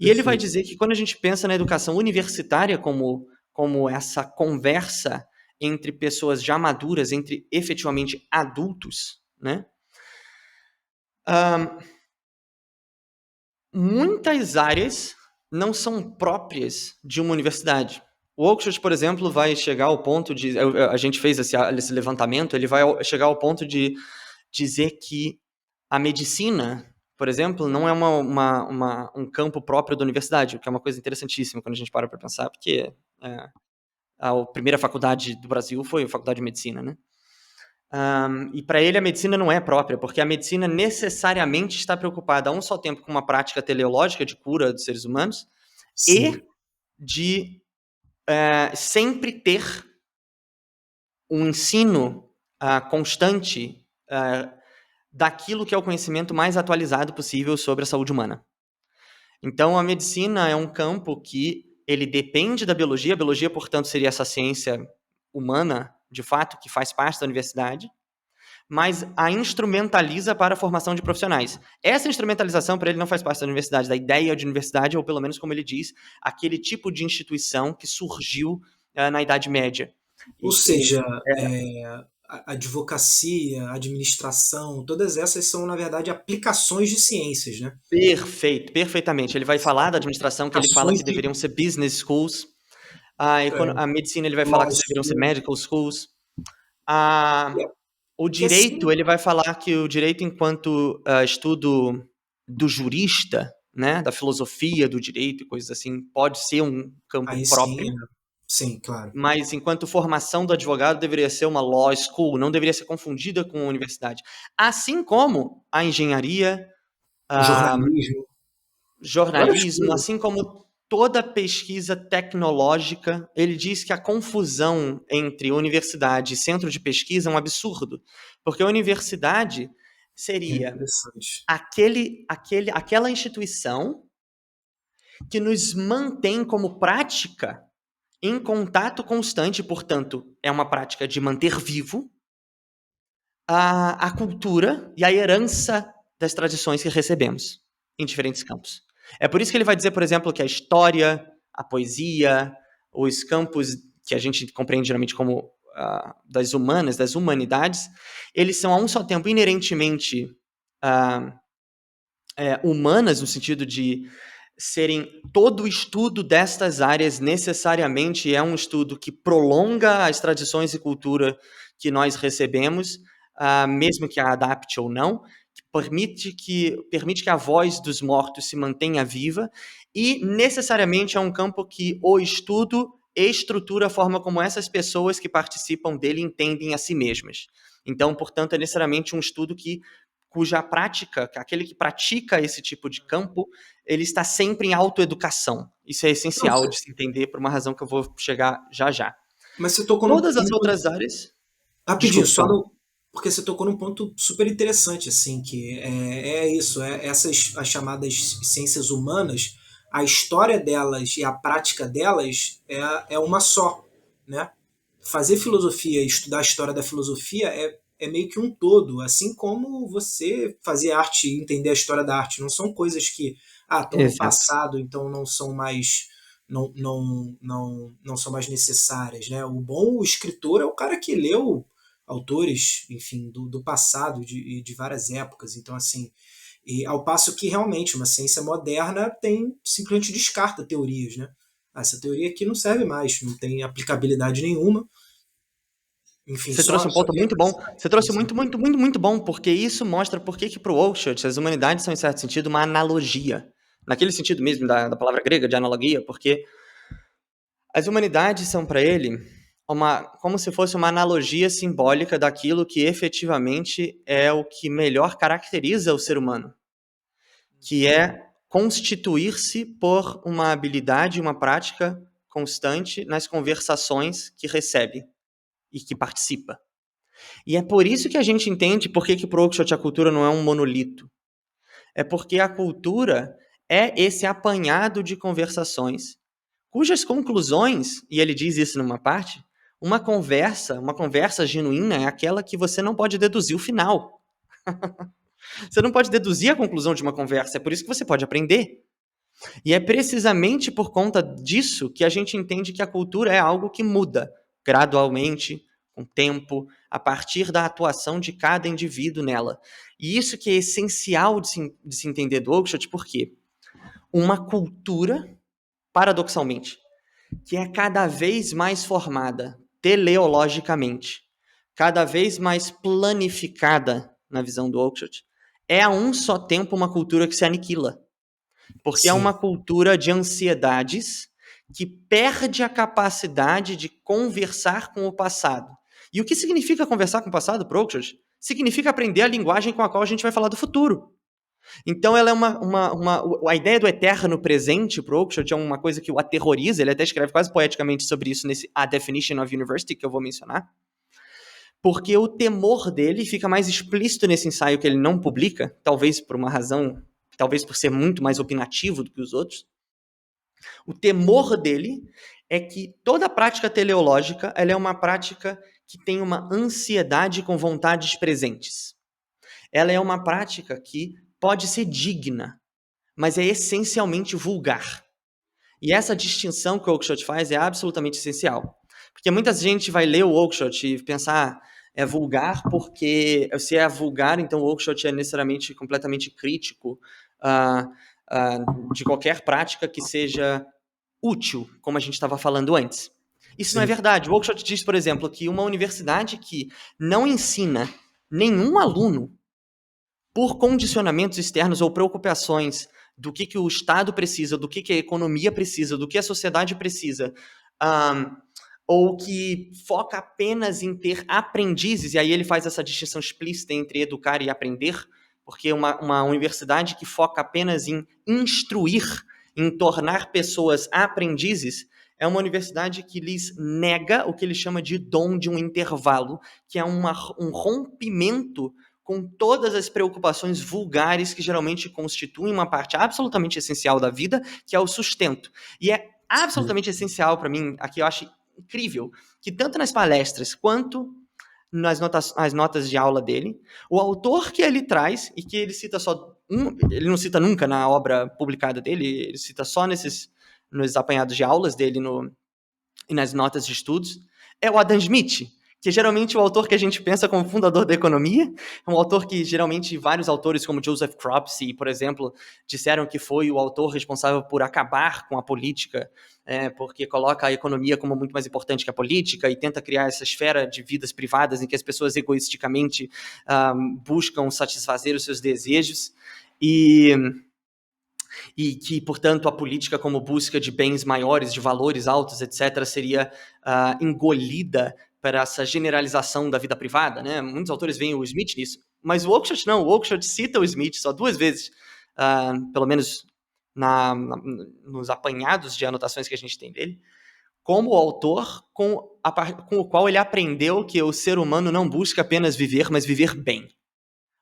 E ele vai dizer que quando a gente pensa na educação universitária como essa conversa entre pessoas já maduras, entre efetivamente adultos, né? Muitas áreas não são próprias de uma universidade. O Oakeshott, por exemplo, vai chegar ao ponto de... A gente fez esse levantamento, ele vai chegar ao ponto de dizer que a medicina, por exemplo, não é um campo próprio da universidade, o que é uma coisa interessantíssima quando a gente para pensar, porque a primeira faculdade do Brasil foi a Faculdade de Medicina, né? E para ele a medicina não é própria, porque a medicina necessariamente está preocupada a um só tempo com uma prática teleológica de cura dos seres humanos e de sempre ter um ensino constante daquilo que é o conhecimento mais atualizado possível sobre a saúde humana. Então, a medicina é um campo que ele depende da biologia. A biologia, portanto, seria essa ciência humana, de fato, que faz parte da universidade, mas a instrumentaliza para a formação de profissionais. Essa instrumentalização, para ele, não faz parte da universidade, da ideia de universidade, ou pelo menos, como ele diz, aquele tipo de instituição que surgiu na Idade Média. Ou seja, a advocacia, a administração, todas essas são, na verdade, aplicações de ciências, né? Perfeito, perfeitamente. Ele vai falar da administração, que ele fala que deveriam ser business schools. A medicina, ele vai falar que deveriam ser medical schools. O direito, ele vai falar que o direito enquanto estudo do jurista, né, da filosofia do direito e coisas assim, pode ser um campo próprio. Sim, claro. Mas enquanto formação do advogado deveria ser uma law school, não deveria ser confundida com a universidade. Assim como a engenharia, jornalismo, assim como toda pesquisa tecnológica. Ele diz que a confusão entre universidade e centro de pesquisa é um absurdo, porque a universidade seria aquela instituição que nos mantém como prática em contato constante, portanto, é uma prática de manter vivo a cultura e a herança das tradições que recebemos em diferentes campos. É por isso que ele vai dizer, por exemplo, que a história, a poesia, os campos que a gente compreende geralmente como das humanas, das humanidades, eles são a um só tempo inerentemente humanas, no sentido de serem todo o estudo destas áreas necessariamente é um estudo que prolonga as tradições e cultura que nós recebemos, mesmo que a adapte ou não, permite que a voz dos mortos se mantenha viva e necessariamente é um campo que o estudo estrutura a forma como essas pessoas que participam dele entendem a si mesmas. Então, portanto, é necessariamente um estudo cuja prática, aquele que pratica esse tipo de campo, ele está sempre em autoeducação. Isso é essencial de se entender por uma razão que eu vou chegar já. Mas você tocou todas as outras áreas... Rapidinho, porque você tocou num ponto super interessante, assim, que é isso, essas as chamadas ciências humanas, a história delas e a prática delas é uma só, né? Fazer filosofia, estudar a história da filosofia é meio que um todo, assim como você fazer arte e entender a história da arte. Não são coisas que estão no passado, então não são mais não são mais necessárias, né? O bom escritor é o cara que leu autores, enfim, do passado, de várias épocas. Então, assim, e ao passo que realmente uma ciência moderna simplesmente descarta teorias, né? Essa teoria aqui não serve mais, não tem aplicabilidade nenhuma. Enfim, você trouxe um ponto muito bom. Você trouxe muito bom, porque isso mostra por que para o Oakeshott as humanidades são, em certo sentido, uma analogia. Naquele sentido mesmo da palavra grega, de analogia, porque as humanidades são para ele como se fosse uma analogia simbólica daquilo que efetivamente é o que melhor caracteriza o ser humano, que é constituir-se por uma habilidade, uma prática constante nas conversações que recebe e que participa. E é por isso que a gente entende por que para o Oakeshott a cultura não é um monolito. É porque a cultura é esse apanhado de conversações, cujas conclusões, e ele diz isso numa parte, uma conversa genuína é aquela que você não pode deduzir o final. Você não pode deduzir a conclusão de uma conversa, é por isso que você pode aprender. E é precisamente por conta disso que a gente entende que a cultura é algo que muda gradualmente, com o tempo, a partir da atuação de cada indivíduo nela. E isso que é essencial de se entender do Oakeshott, porque uma cultura, paradoxalmente, que é cada vez mais formada teleologicamente, cada vez mais planificada na visão do Oakeshott, é a um só tempo uma cultura que se aniquila. Porque é Sim. uma cultura de ansiedades que perde a capacidade de conversar com o passado. E o que significa conversar com o passado, para Oakeshott? Significa aprender a linguagem com a qual a gente vai falar do futuro. Então, ela é a ideia do eterno presente para o Oakeshott é uma coisa que o aterroriza. Ele até escreve quase poeticamente sobre isso nesse A Definition of University, que eu vou mencionar. Porque o temor dele fica mais explícito nesse ensaio que ele não publica, talvez por uma razão, talvez por ser muito mais opinativo do que os outros. O temor dele é que toda a prática teleológica ela é uma prática que tem uma ansiedade com vontades presentes. Ela é uma prática que pode ser digna, mas é essencialmente vulgar. E essa distinção que o Oakeshott faz é absolutamente essencial. Porque muita gente vai ler o Oakeshott e pensar, é vulgar porque, se é vulgar, então o Oakeshott é necessariamente completamente crítico de qualquer prática que seja útil, como a gente estava falando antes. Isso não é Sim. verdade. O Oakeshott diz, por exemplo, que uma universidade que não ensina nenhum aluno por condicionamentos externos ou preocupações do que o Estado precisa, do que a economia precisa, do que a sociedade precisa, ou que foca apenas em ter aprendizes, e aí ele faz essa distinção explícita entre educar e aprender, porque uma universidade que foca apenas em instruir, em tornar pessoas aprendizes, é uma universidade que lhes nega o que ele chama de dom de um intervalo, que é um rompimento com todas as preocupações vulgares que geralmente constituem uma parte absolutamente essencial da vida, que é o sustento. E é absolutamente essencial para mim, aqui eu acho incrível, que tanto nas palestras quanto nas notas de aula dele, o autor que ele traz, e que ele cita só ele não cita nunca na obra publicada dele, ele cita só nos apanhados de aulas dele e nas notas de estudos, é o Adam Smith, que geralmente é o autor que a gente pensa como fundador da economia, é um autor que geralmente vários autores como Joseph Cropsey, por exemplo, disseram que foi o autor responsável por acabar com a política, porque coloca a economia como muito mais importante que a política e tenta criar essa esfera de vidas privadas em que as pessoas egoisticamente buscam satisfazer os seus desejos e que, portanto, a política como busca de bens maiores, de valores altos, etc., seria engolida para essa generalização da vida privada, né? Muitos autores veem o Smith nisso, mas o Oakeshott não. O Oakeshott cita o Smith só 2 vezes, pelo menos nos apanhados de anotações que a gente tem dele, como autor com o qual ele aprendeu que o ser humano não busca apenas viver, mas viver bem.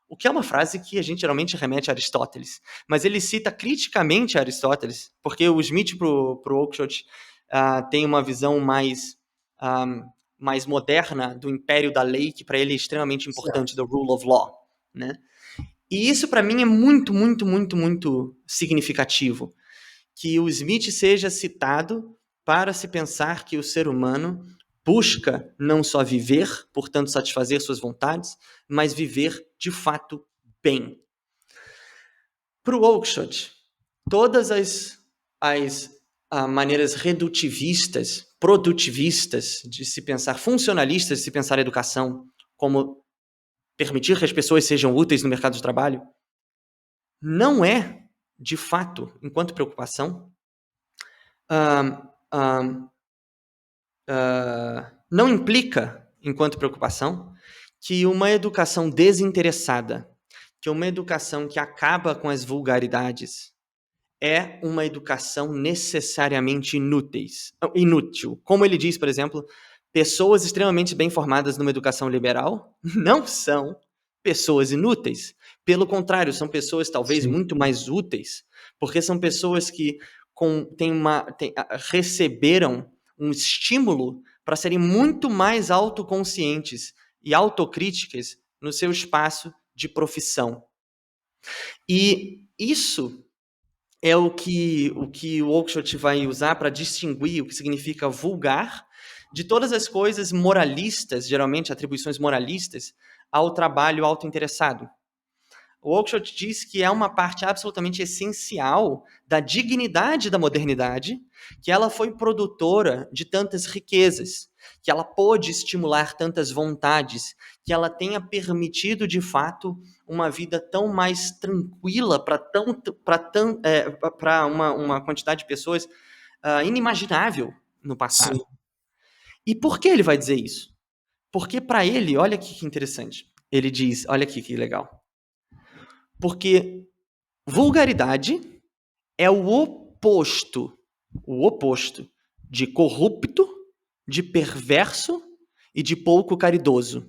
O que é uma frase que a gente geralmente remete a Aristóteles. Mas ele cita criticamente a Aristóteles, porque o Smith pro Oakeshott tem uma visão mais moderna do império da lei, que para ele é extremamente importante, do rule of law, né? E isso para mim é muito, muito, muito, muito significativo, que o Smith seja citado para se pensar que o ser humano busca não só viver, portanto satisfazer suas vontades, mas viver de fato bem. Para o Oakeshott, todas as maneiras redutivistas, produtivistas de se pensar, funcionalistas de se pensar a educação, como permitir que as pessoas sejam úteis no mercado de trabalho, não é, de fato, enquanto preocupação, não implica, enquanto preocupação, que uma educação desinteressada, que uma educação que acaba com as vulgaridades, é uma educação necessariamente inútil. Como ele diz, por exemplo, pessoas extremamente bem formadas numa educação liberal não são pessoas inúteis. Pelo contrário, são pessoas talvez Sim. muito mais úteis, porque são pessoas que receberam um estímulo para serem muito mais autoconscientes e autocríticas no seu espaço de profissão. E isso é o que o Oakeshott vai usar para distinguir o que significa vulgar de todas as coisas moralistas, geralmente atribuições moralistas, ao trabalho autointeressado. O Oakeshott diz que é uma parte absolutamente essencial da dignidade da modernidade, que ela foi produtora de tantas riquezas, que ela pôde estimular tantas vontades, que ela tenha permitido, de fato, uma vida tão mais tranquila para uma quantidade de pessoas inimaginável no Sim. passado. E por que ele vai dizer isso? Porque para ele, olha aqui que interessante, ele diz, olha aqui que legal, porque vulgaridade é o oposto de corrupto, de perverso e de pouco caridoso.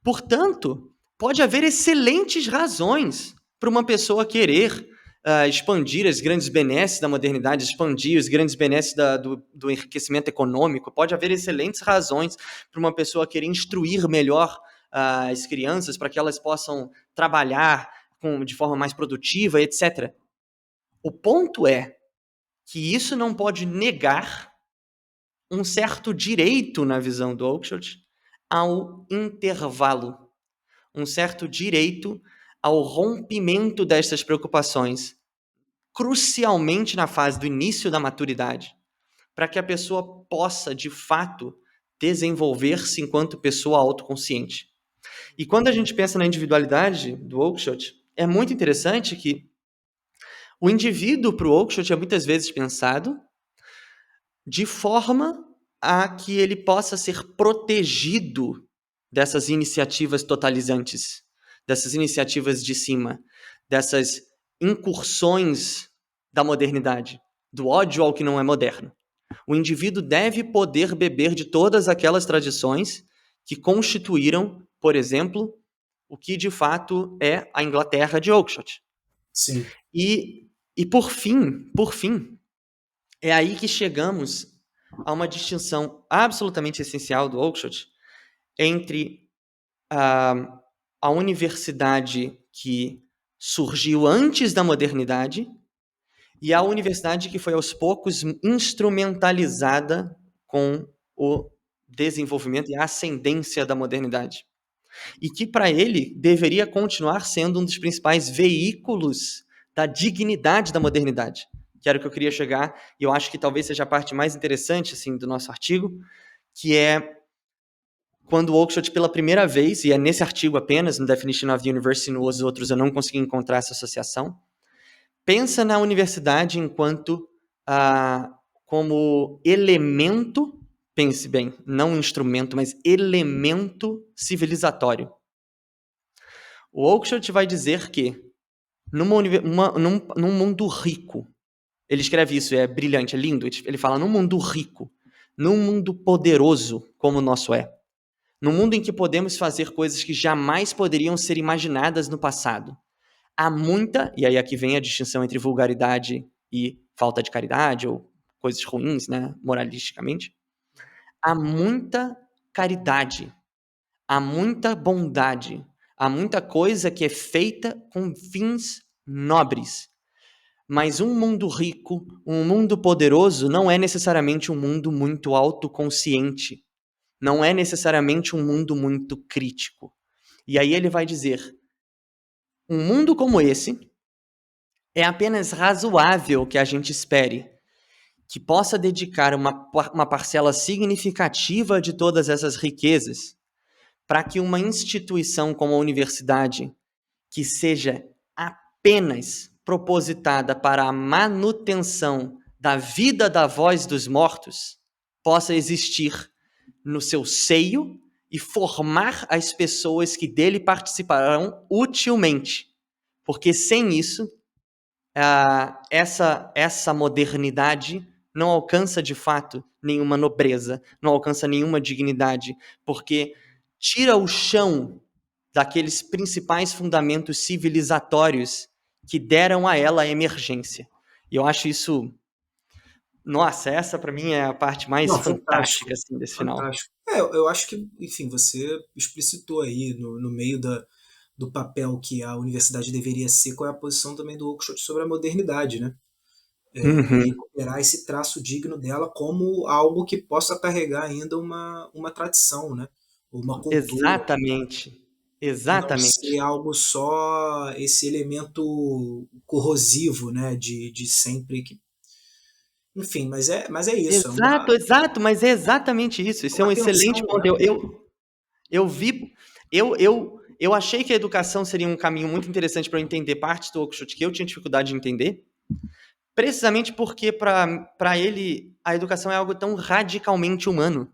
Portanto, pode haver excelentes razões para uma pessoa querer expandir as grandes benesses da modernidade, expandir os grandes benesses do enriquecimento econômico. Pode haver excelentes razões para uma pessoa querer instruir melhor as crianças para que elas possam trabalhar de forma mais produtiva, etc. O ponto é que isso não pode negar um certo direito, na visão do Oakeshott, ao intervalo, um certo direito ao rompimento destas preocupações, crucialmente na fase do início da maturidade, para que a pessoa possa, de fato, desenvolver-se enquanto pessoa autoconsciente. E quando a gente pensa na individualidade do Oakeshott, é muito interessante que o indivíduo, para o Oakeshott, é muitas vezes pensado de forma a que ele possa ser protegido dessas iniciativas totalizantes, dessas iniciativas de cima, dessas incursões da modernidade, do ódio ao que não é moderno. O indivíduo deve poder beber de todas aquelas tradições que constituíram, por exemplo, o que de fato é a Inglaterra de Oakeshott. Sim. E por fim, é aí que chegamos a uma distinção absolutamente essencial do Oakeshott entre a universidade que surgiu antes da modernidade e a universidade que foi aos poucos instrumentalizada com o desenvolvimento e a ascendência da modernidade. E que, para ele, deveria continuar sendo um dos principais veículos da dignidade da modernidade, que era o que eu queria chegar, e eu acho que talvez seja a parte mais interessante assim, do nosso artigo, que é quando o Oakeshott, pela primeira vez, e é nesse artigo apenas, no Definition of the University, nos outros eu não consegui encontrar essa associação, pensa na universidade enquanto como elemento, pense bem, não instrumento, mas elemento civilizatório. O Oakeshott vai dizer que num mundo rico, ele escreve isso, é brilhante, é lindo, ele fala num mundo rico, num mundo poderoso como o nosso é, num mundo em que podemos fazer coisas que jamais poderiam ser imaginadas no passado. Há muita, e aí aqui vem a distinção entre vulgaridade e falta de caridade, ou coisas ruins, né, moralisticamente. Há muita caridade, há muita bondade, há muita coisa que é feita com fins nobres. Mas um mundo rico, um mundo poderoso, não é necessariamente um mundo muito autoconsciente. Não é necessariamente um mundo muito crítico. E aí ele vai dizer, um mundo como esse é apenas razoável que a gente espere que possa dedicar uma parcela significativa de todas essas riquezas para que uma instituição como a universidade, que seja apenas propositada para a manutenção da vida da voz dos mortos, possa existir no seu seio e formar as pessoas que dele participarão utilmente. Porque sem isso, essa modernidade não alcança de fato nenhuma nobreza, não alcança nenhuma dignidade, porque tira o chão daqueles principais fundamentos civilizatórios que deram a ela a emergência. E eu acho isso, nossa, essa para mim é a parte mais Não, fantástica fantástico, assim desse final. fantástico. Eu acho que, enfim, você explicitou aí no meio do papel que a universidade deveria ser, qual é a posição também do Oakeshott sobre a modernidade, né? Uhum. Recuperar esse traço digno dela como algo que possa carregar ainda uma tradição, né? Uma cultura, Exatamente. não ser Exatamente. algo só esse elemento corrosivo, né? De sempre que. Enfim, mas é isso, Exato, exato, mas é exatamente isso. Isso é uma um excelente tensão, ponto. né? Eu vi, eu achei que a educação seria um caminho muito interessante para eu entender partes do Oakeshott que eu tinha dificuldade de entender, precisamente porque para ele a educação é algo tão radicalmente humano.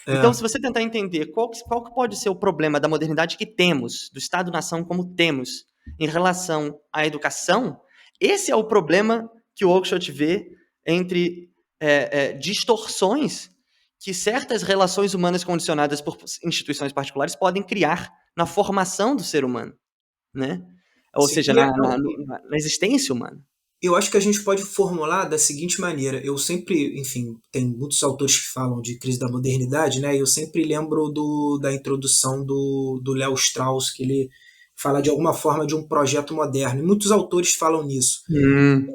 Então, É, se você tentar entender qual que pode ser o problema da modernidade que temos, do Estado-nação como temos, em relação à educação, esse é o problema que o Oakeshott vê entre distorções que certas relações humanas condicionadas por instituições particulares podem criar na formação do ser humano, né? Ou sim. seja, Não, na existência humana. eu acho que a gente pode formular da seguinte maneira. Eu sempre, enfim, tem muitos autores que falam de crise da modernidade, né? E eu sempre lembro da introdução do Léo Strauss, que ele fala de alguma forma de um projeto moderno. E muitos autores falam nisso. Hum.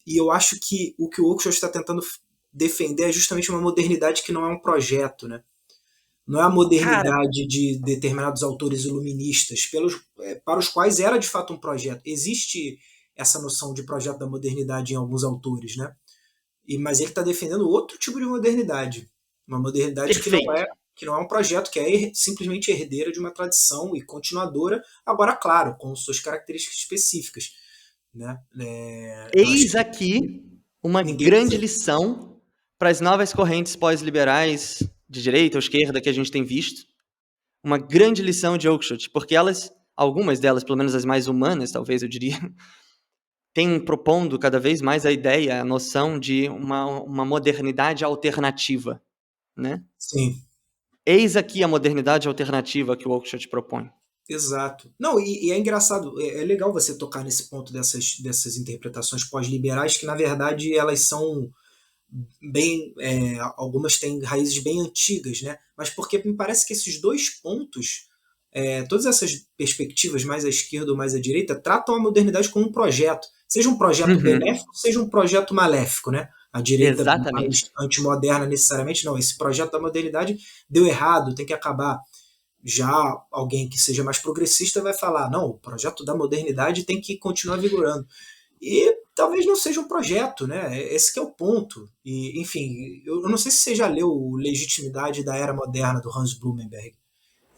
E eu acho que o Oakeshott está tentando defender é justamente uma modernidade que não é um projeto, né? Não é a Cara, modernidade de determinados autores iluministas, para os quais era de fato um projeto. Existe essa noção de projeto da modernidade em alguns autores, né? Mas ele está defendendo outro tipo de modernidade, uma modernidade perfeito. que não é um projeto, que é simplesmente herdeira de uma tradição e continuadora, agora claro, com suas características específicas, né? Eu acho Eis que aqui uma ninguém grande lição para as novas correntes pós-liberais, de direita ou esquerda, que a gente tem visto. Uma grande lição de Oakeshott, porque elas, algumas delas, pelo menos as mais humanas, talvez eu diria, têm propondo cada vez mais a ideia, a noção de uma modernidade alternativa, né? sim. Eis aqui a modernidade alternativa que o Oakeshott propõe. Exato. Não, e é engraçado, é legal você tocar nesse ponto dessas interpretações pós-liberais, que na verdade elas são bem. Algumas têm raízes bem antigas, né? Mas porque me parece que esses dois pontos, todas essas perspectivas, mais à esquerda ou mais à direita, tratam a modernidade como um projeto. Seja um projeto Uhum. benéfico, seja um projeto maléfico, né? A direita Exatamente. mais antimoderna necessariamente, não. Esse projeto da modernidade deu errado, tem que acabar. Já alguém que seja mais progressista vai falar: não, o projeto da modernidade tem que continuar vigorando. E talvez não seja um projeto, né? Esse que é o ponto. E, enfim, eu não sei se você já leu Legitimidade da Era Moderna, do Hans Blumenberg.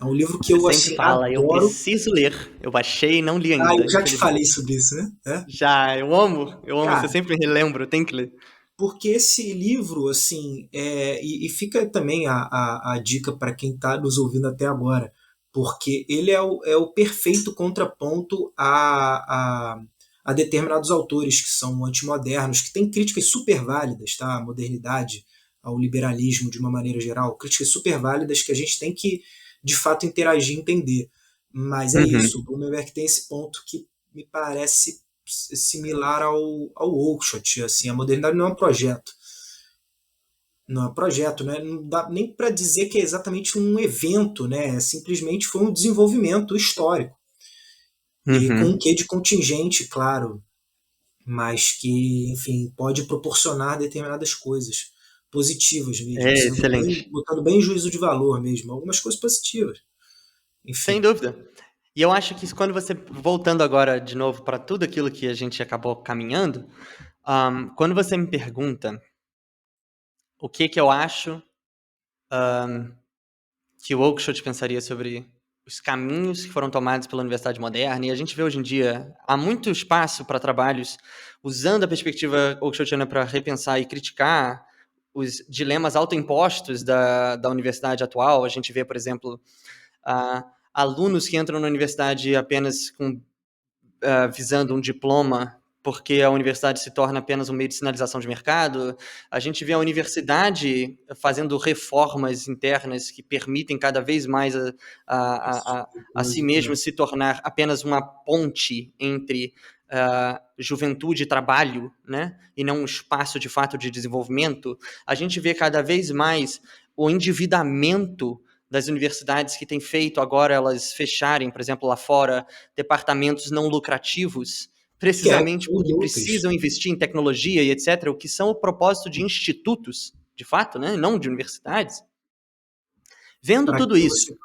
É um livro que Você eu, sempre assim, fala, eu adoro. preciso ler. Eu baixei e não li Ah, ainda, eu já te falei infelizmente. sobre isso, né? Já, eu amo, você Cara, sempre me relembra, tem que ler. porque esse livro, assim, e fica também a dica para quem está nos ouvindo até agora, porque ele é o perfeito contraponto a determinados autores que são antimodernos, que têm críticas super válidas, tá? À modernidade, ao liberalismo de uma maneira geral, críticas super válidas que a gente tem que, de fato, interagir e entender. Mas é isso, o Uhum. Blumenberg tem esse ponto que me parece similar ao Oakeshott, assim, a modernidade não é um projeto. Não é um projeto, né? Não dá nem para dizer que é exatamente um evento, né? Simplesmente foi um desenvolvimento histórico. E com um Uhum. quê de contingente, claro, mas que, enfim, pode proporcionar determinadas coisas positivas mesmo, É sendo bem, excelente. botando bem em juízo de valor mesmo, algumas coisas positivas. Sem Enfim. dúvida. E eu acho que quando você, voltando agora de novo para tudo aquilo que a gente acabou caminhando, quando você me pergunta o que que eu acho que o Oakeshott pensaria sobre os caminhos que foram tomados pela Universidade Moderna, e a gente vê hoje em dia, há muito espaço para trabalhos usando a perspectiva Oakeshottiana para repensar e criticar os dilemas autoimpostos da universidade atual. A gente vê, por exemplo, alunos que entram na universidade apenas visando um diploma porque a universidade se torna apenas um meio de sinalização de mercado. A gente vê a universidade fazendo reformas internas que permitem cada vez mais a si mesmo se tornar apenas uma ponte entre juventude e trabalho, né? E não um espaço de fato de desenvolvimento. A gente vê cada vez mais o endividamento das universidades que têm feito agora elas fecharem, por exemplo, lá fora, departamentos não lucrativos, precisamente porque precisam investir em tecnologia e etc., o que são o propósito de institutos, de fato, né? Não de universidades. Vendo tudo isso...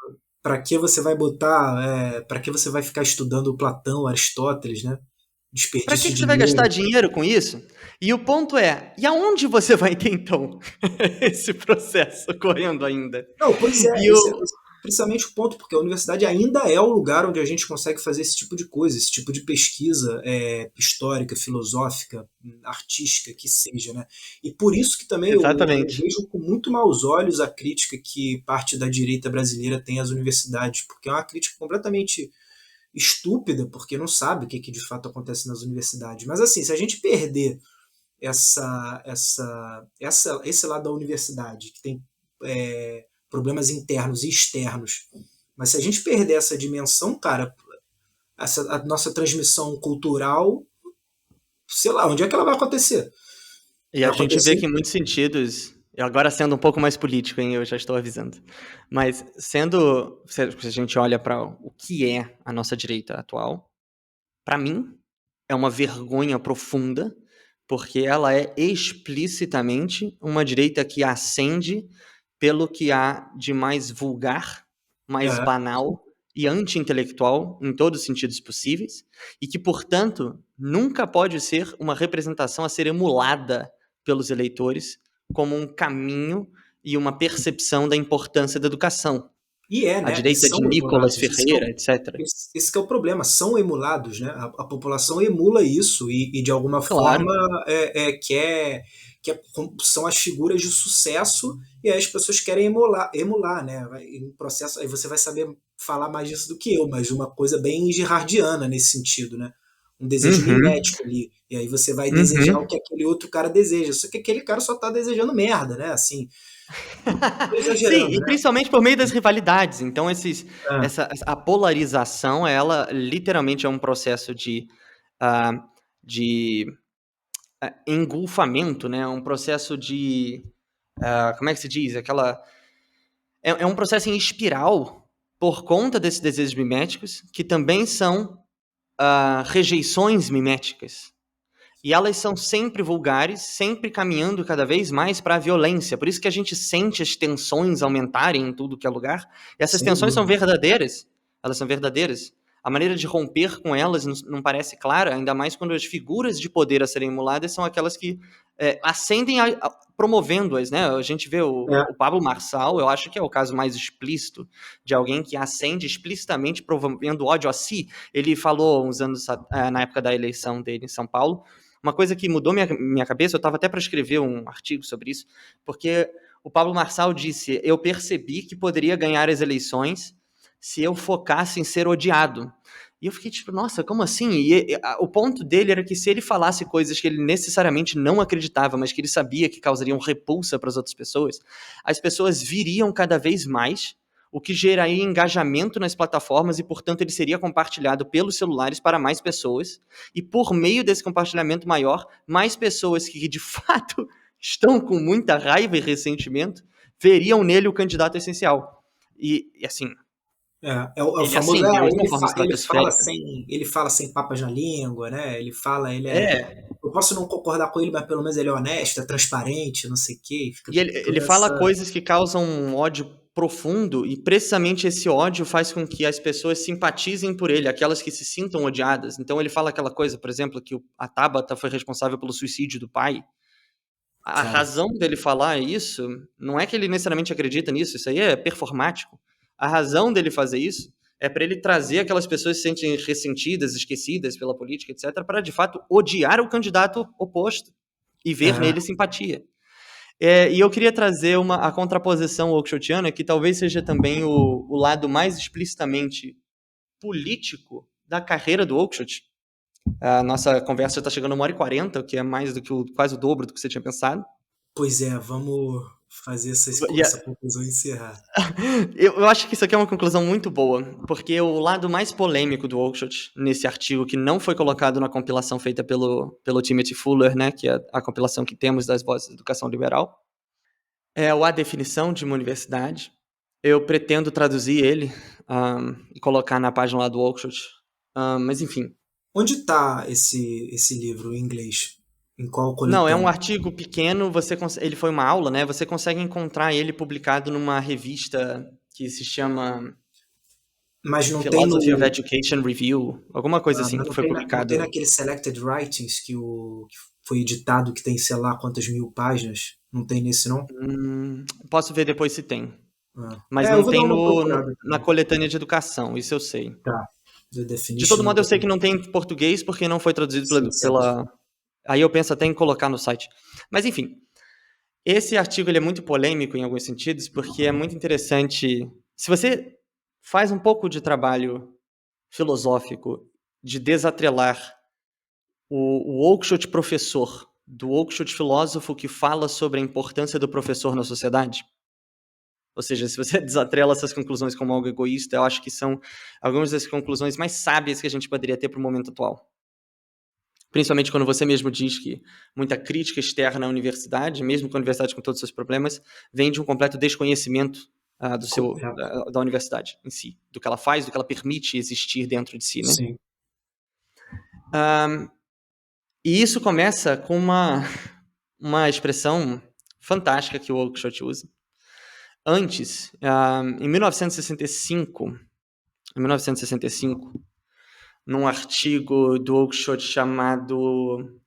Para que você vai botar... para que você vai ficar estudando Platão, Aristóteles, né? Para que você vai gastar dinheiro com isso? E o ponto é, e aonde você vai ter, então, esse processo ocorrendo ainda? Não, pois é, esse é precisamente o ponto, porque a universidade ainda é o lugar onde a gente consegue fazer esse tipo de coisa, esse tipo de pesquisa histórica, filosófica, artística, que seja, né? E por isso que também eu vejo com muito maus olhos a crítica que parte da direita brasileira tem às universidades, porque é uma crítica completamente estúpida, porque não sabe o que de fato acontece nas universidades. Mas assim, se a gente perder esse lado da universidade, que tem problemas internos e externos, mas se a gente perder essa dimensão, cara, a nossa transmissão cultural, sei lá, onde é que ela vai acontecer? E a gente vê que em muitos sentidos, agora sendo um pouco mais político, hein, eu já estou avisando, mas se a gente olha para o que é a nossa direita atual, para mim é uma vergonha profunda, porque ela é explicitamente uma direita que ascende pelo que há de mais vulgar, mais banal e anti-intelectual em todos os sentidos possíveis, e que, portanto, nunca pode ser uma representação a ser emulada pelos eleitores como um caminho e uma percepção da importância da educação. Né? A direita de Nicolas Ferreira, etc. Esse que é o problema, são emulados, né? A população emula isso e de alguma forma são as figuras de sucesso e aí as pessoas querem emular, né? Em processo, aí você vai saber falar mais disso do que eu, mas uma coisa bem girardiana nesse sentido, né? Um desejo mimético ali. E aí você vai desejar o que aquele outro cara deseja. Só que aquele cara só tá desejando merda, né? Assim. Sim, e principalmente por meio das rivalidades. Então, a polarização, ela literalmente é um processo de engolfamento, né? Um processo de... como é que se diz? É um processo em espiral por conta desses desejos miméticos, que também são rejeições miméticas. E elas são sempre vulgares, sempre caminhando cada vez mais para a violência. Por isso que a gente sente as tensões aumentarem em tudo que é lugar. E essas tensões são verdadeiras. Elas são verdadeiras. A maneira de romper com elas não parece clara, ainda mais quando as figuras de poder a serem emuladas são aquelas que ascendem promovendo-as, né? A gente vê o Pablo Marçal, eu acho que é o caso mais explícito de alguém que ascende explicitamente promovendo ódio a si. Ele falou uns anos na época da eleição dele em São Paulo, uma coisa que mudou minha cabeça, eu estava até para escrever um artigo sobre isso, porque o Pablo Marçal disse, eu percebi que poderia ganhar as eleições se eu focasse em ser odiado. E eu fiquei tipo, nossa, como assim? E o ponto dele era que se ele falasse coisas que ele necessariamente não acreditava, mas que ele sabia que causariam repulsa para as outras pessoas, as pessoas viriam cada vez mais, o que geraria engajamento nas plataformas e, portanto, ele seria compartilhado pelos celulares para mais pessoas. E por meio desse compartilhamento maior, mais pessoas que, de fato, estão com muita raiva e ressentimento, veriam nele o candidato essencial. E assim... É o famoso, ele fala sem papas na língua, né? Eu posso não concordar com ele, mas pelo menos ele é honesto, é transparente, não sei o quê. E ele fala coisas que causam um ódio profundo, e precisamente esse ódio faz com que as pessoas simpatizem por ele, aquelas que se sintam odiadas. Então ele fala aquela coisa, por exemplo, que a Tabata foi responsável pelo suicídio do pai. A razão dele falar isso não é que ele necessariamente acredita nisso, isso aí é performático. A razão dele fazer isso é para ele trazer aquelas pessoas que se sentem ressentidas, esquecidas pela política, etc., para, de fato, odiar o candidato oposto e ver nele simpatia. E eu queria trazer a contraposição oakeshotiana, que talvez seja também o lado mais explicitamente político da carreira do Oakeshott, A nossa conversa está chegando a 1h40, o que é mais do que quase o dobro do que você tinha pensado. Pois é, vamos fazer E essa conclusão e encerrar. eu acho que isso aqui é uma conclusão muito boa, porque o lado mais polêmico do Oakeshott, nesse artigo que não foi colocado na compilação feita pelo Timothy Fuller, né, que é a compilação que temos das vozes da educação liberal, é a definição de uma universidade. Eu pretendo traduzir ele e colocar na página lá do Oakeshott, mas enfim. Onde está esse livro em inglês? Em qual Não, é um coletânea? artigo pequeno, ele foi uma aula, né? Você consegue encontrar ele publicado numa revista que se chama Mas não tem Philosophy of no. Education Review, alguma coisa assim, Mas que foi não tem publicado. naquele Selected Writings que foi editado, que tem sei lá quantas mil páginas? Não tem nesse, não? Posso ver depois se tem. Ah. Mas Eu não vou dar tem uma procurada na também. coletânea de educação, isso eu sei. Tá. The De todo Definition modo, of eu sei que não tem em português porque não foi traduzido Sim, certo. pela. Aí eu penso até em colocar no site. Mas enfim, esse artigo ele é muito polêmico em alguns sentidos, porque é muito interessante. Se você faz um pouco de trabalho filosófico de desatrelar o Oakeshott professor do Oakeshott filósofo que fala sobre a importância do professor na sociedade, ou seja, se você desatrela essas conclusões como algo egoísta, eu acho que são algumas das conclusões mais sábias que a gente poderia ter para o momento atual. Principalmente quando você mesmo diz que muita crítica externa à universidade, mesmo com a universidade com todos os seus problemas, vem de um completo desconhecimento Correto. da universidade em si, do que ela faz, do que ela permite existir dentro de si, né? Sim. E isso começa com uma expressão fantástica que o Oakeshott usa. Antes, em 1965, num artigo do Oakeshott chamado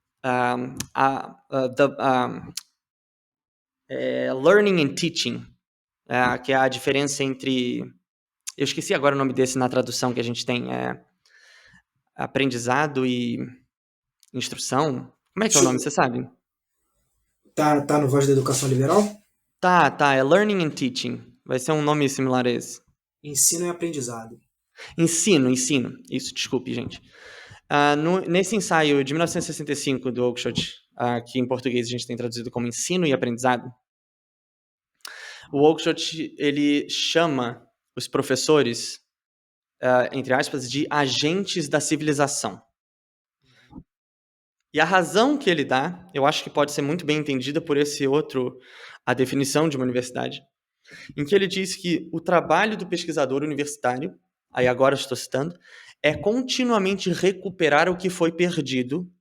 Learning and Teaching, que é a diferença entre... Eu esqueci agora o nome desse na tradução que a gente tem. Aprendizado e instrução. Como é que é o nome, você sabe? Tá no Voz da Educação Liberal? Tá, é Learning and Teaching. Vai ser um nome similar a esse. Ensino e aprendizado. Ensino. Isso, desculpe, gente. Nesse ensaio de 1965 do Oakeshott, que em português a gente tem traduzido como Ensino e Aprendizado, o Oakeshott, ele chama os professores, entre aspas, de agentes da civilização. E a razão que ele dá, eu acho que pode ser muito bem entendida por esse outro, a definição de uma universidade, em que ele diz que o trabalho do pesquisador universitário, aí agora estou citando, é continuamente recuperar o que foi perdido,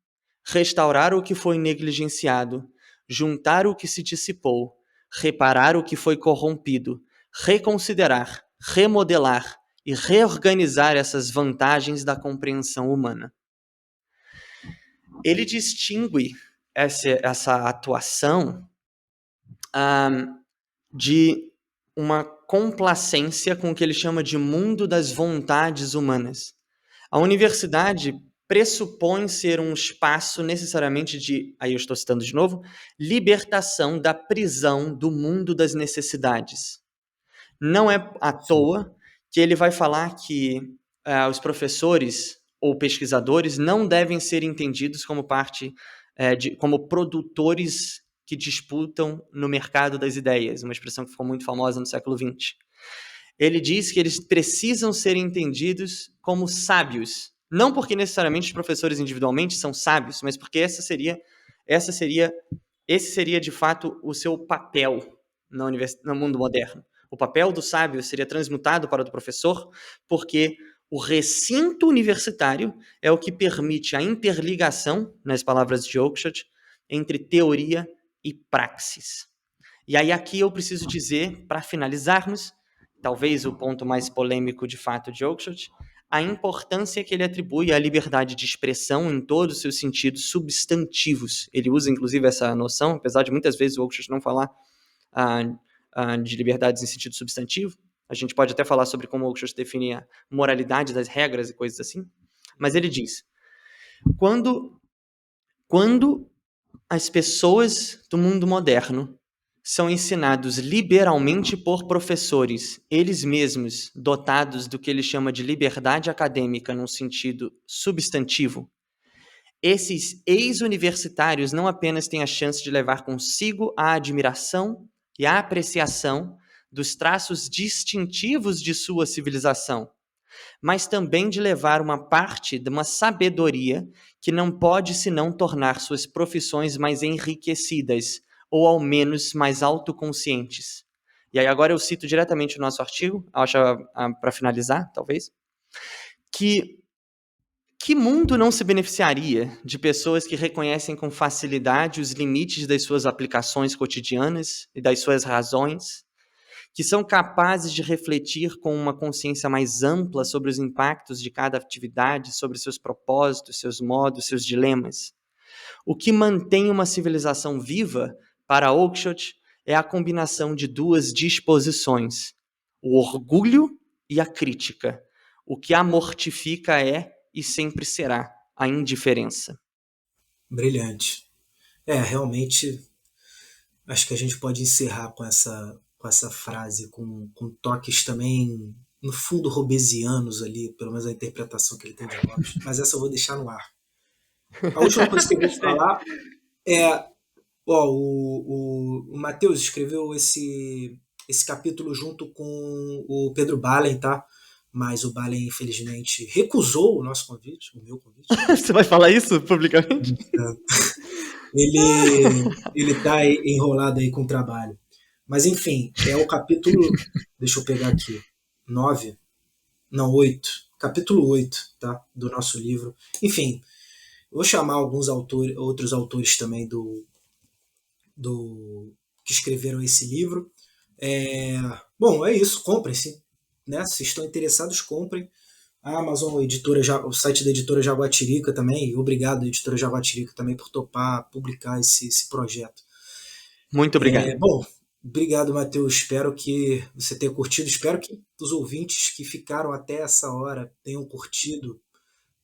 restaurar o que foi negligenciado, juntar o que se dissipou, reparar o que foi corrompido, reconsiderar, remodelar e reorganizar essas vantagens da compreensão humana. Ele distingue essa atuação de uma complacência com o que ele chama de mundo das vontades humanas. A universidade pressupõe ser um espaço necessariamente de, aí eu estou citando de novo, libertação da prisão do mundo das necessidades. Não é à toa que ele vai falar que os professores ou pesquisadores não devem ser entendidos como como produtores que disputam no mercado das ideias, uma expressão que ficou muito famosa no século XX. Ele diz que eles precisam ser entendidos como sábios, não porque necessariamente os professores individualmente são sábios, mas porque esse seria de fato o seu papel no mundo moderno. O papel do sábio seria transmutado para o do professor, porque o recinto universitário é o que permite a interligação, nas palavras de Oakeshott, entre teoria e praxis. E aí aqui eu preciso dizer, para finalizarmos, talvez o ponto mais polêmico de fato de Oakeshott, a importância que ele atribui à liberdade de expressão em todos os seus sentidos substantivos. Ele usa, inclusive, essa noção, apesar de muitas vezes o Oakeshott não falar de liberdades em sentido substantivo. A gente pode até falar sobre como o Oakeshott define a moralidade das regras e coisas assim. Mas ele diz, quando as pessoas do mundo moderno são ensinados liberalmente por professores, eles mesmos dotados do que ele chama de liberdade acadêmica num sentido substantivo, Esses ex-universitários não apenas têm a chance de levar consigo a admiração e a apreciação dos traços distintivos de sua civilização, mas também de levar uma parte de uma sabedoria que não pode senão tornar suas profissões mais enriquecidas, ou ao menos mais autoconscientes. E aí agora eu cito diretamente o nosso artigo, acho para finalizar, talvez, que mundo não se beneficiaria de pessoas que reconhecem com facilidade os limites das suas aplicações cotidianas e das suas razões, que são capazes de refletir com uma consciência mais ampla sobre os impactos de cada atividade, sobre seus propósitos, seus modos, seus dilemas? O que mantém uma civilização viva, para Oakeshott, é a combinação de duas disposições: o orgulho e a crítica. O que a mortifica é, e sempre será, a indiferença. Brilhante. Realmente, acho que a gente pode encerrar com essa frase, com toques também, no fundo, robesianos ali, pelo menos a interpretação que ele tem de Hobbes, mas essa eu vou deixar no ar. A última coisa que eu vou falar é, o Matheus escreveu esse capítulo junto com o Pedro Balen, tá? Mas o Balen, infelizmente, recusou o nosso convite, o meu convite. Você vai falar isso publicamente? Ele tá enrolado aí com o trabalho. Mas, enfim, é o capítulo, deixa eu pegar aqui, 9, não, 8, capítulo 8, tá? Do nosso livro. Enfim, eu vou chamar outros autores também que escreveram esse livro. Bom, é isso, comprem-se. Né? Se estão interessados, comprem. A Amazon, o site da editora Jaguatirica também. Obrigado, editora Jaguatirica, também por topar publicar esse projeto. Muito obrigado. Bom, obrigado, Matheus. Espero que você tenha curtido. Espero que os ouvintes que ficaram até essa hora tenham curtido.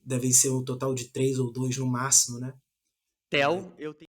Devem ser um total de 3 ou 2 no máximo, né? Theo, eu tenho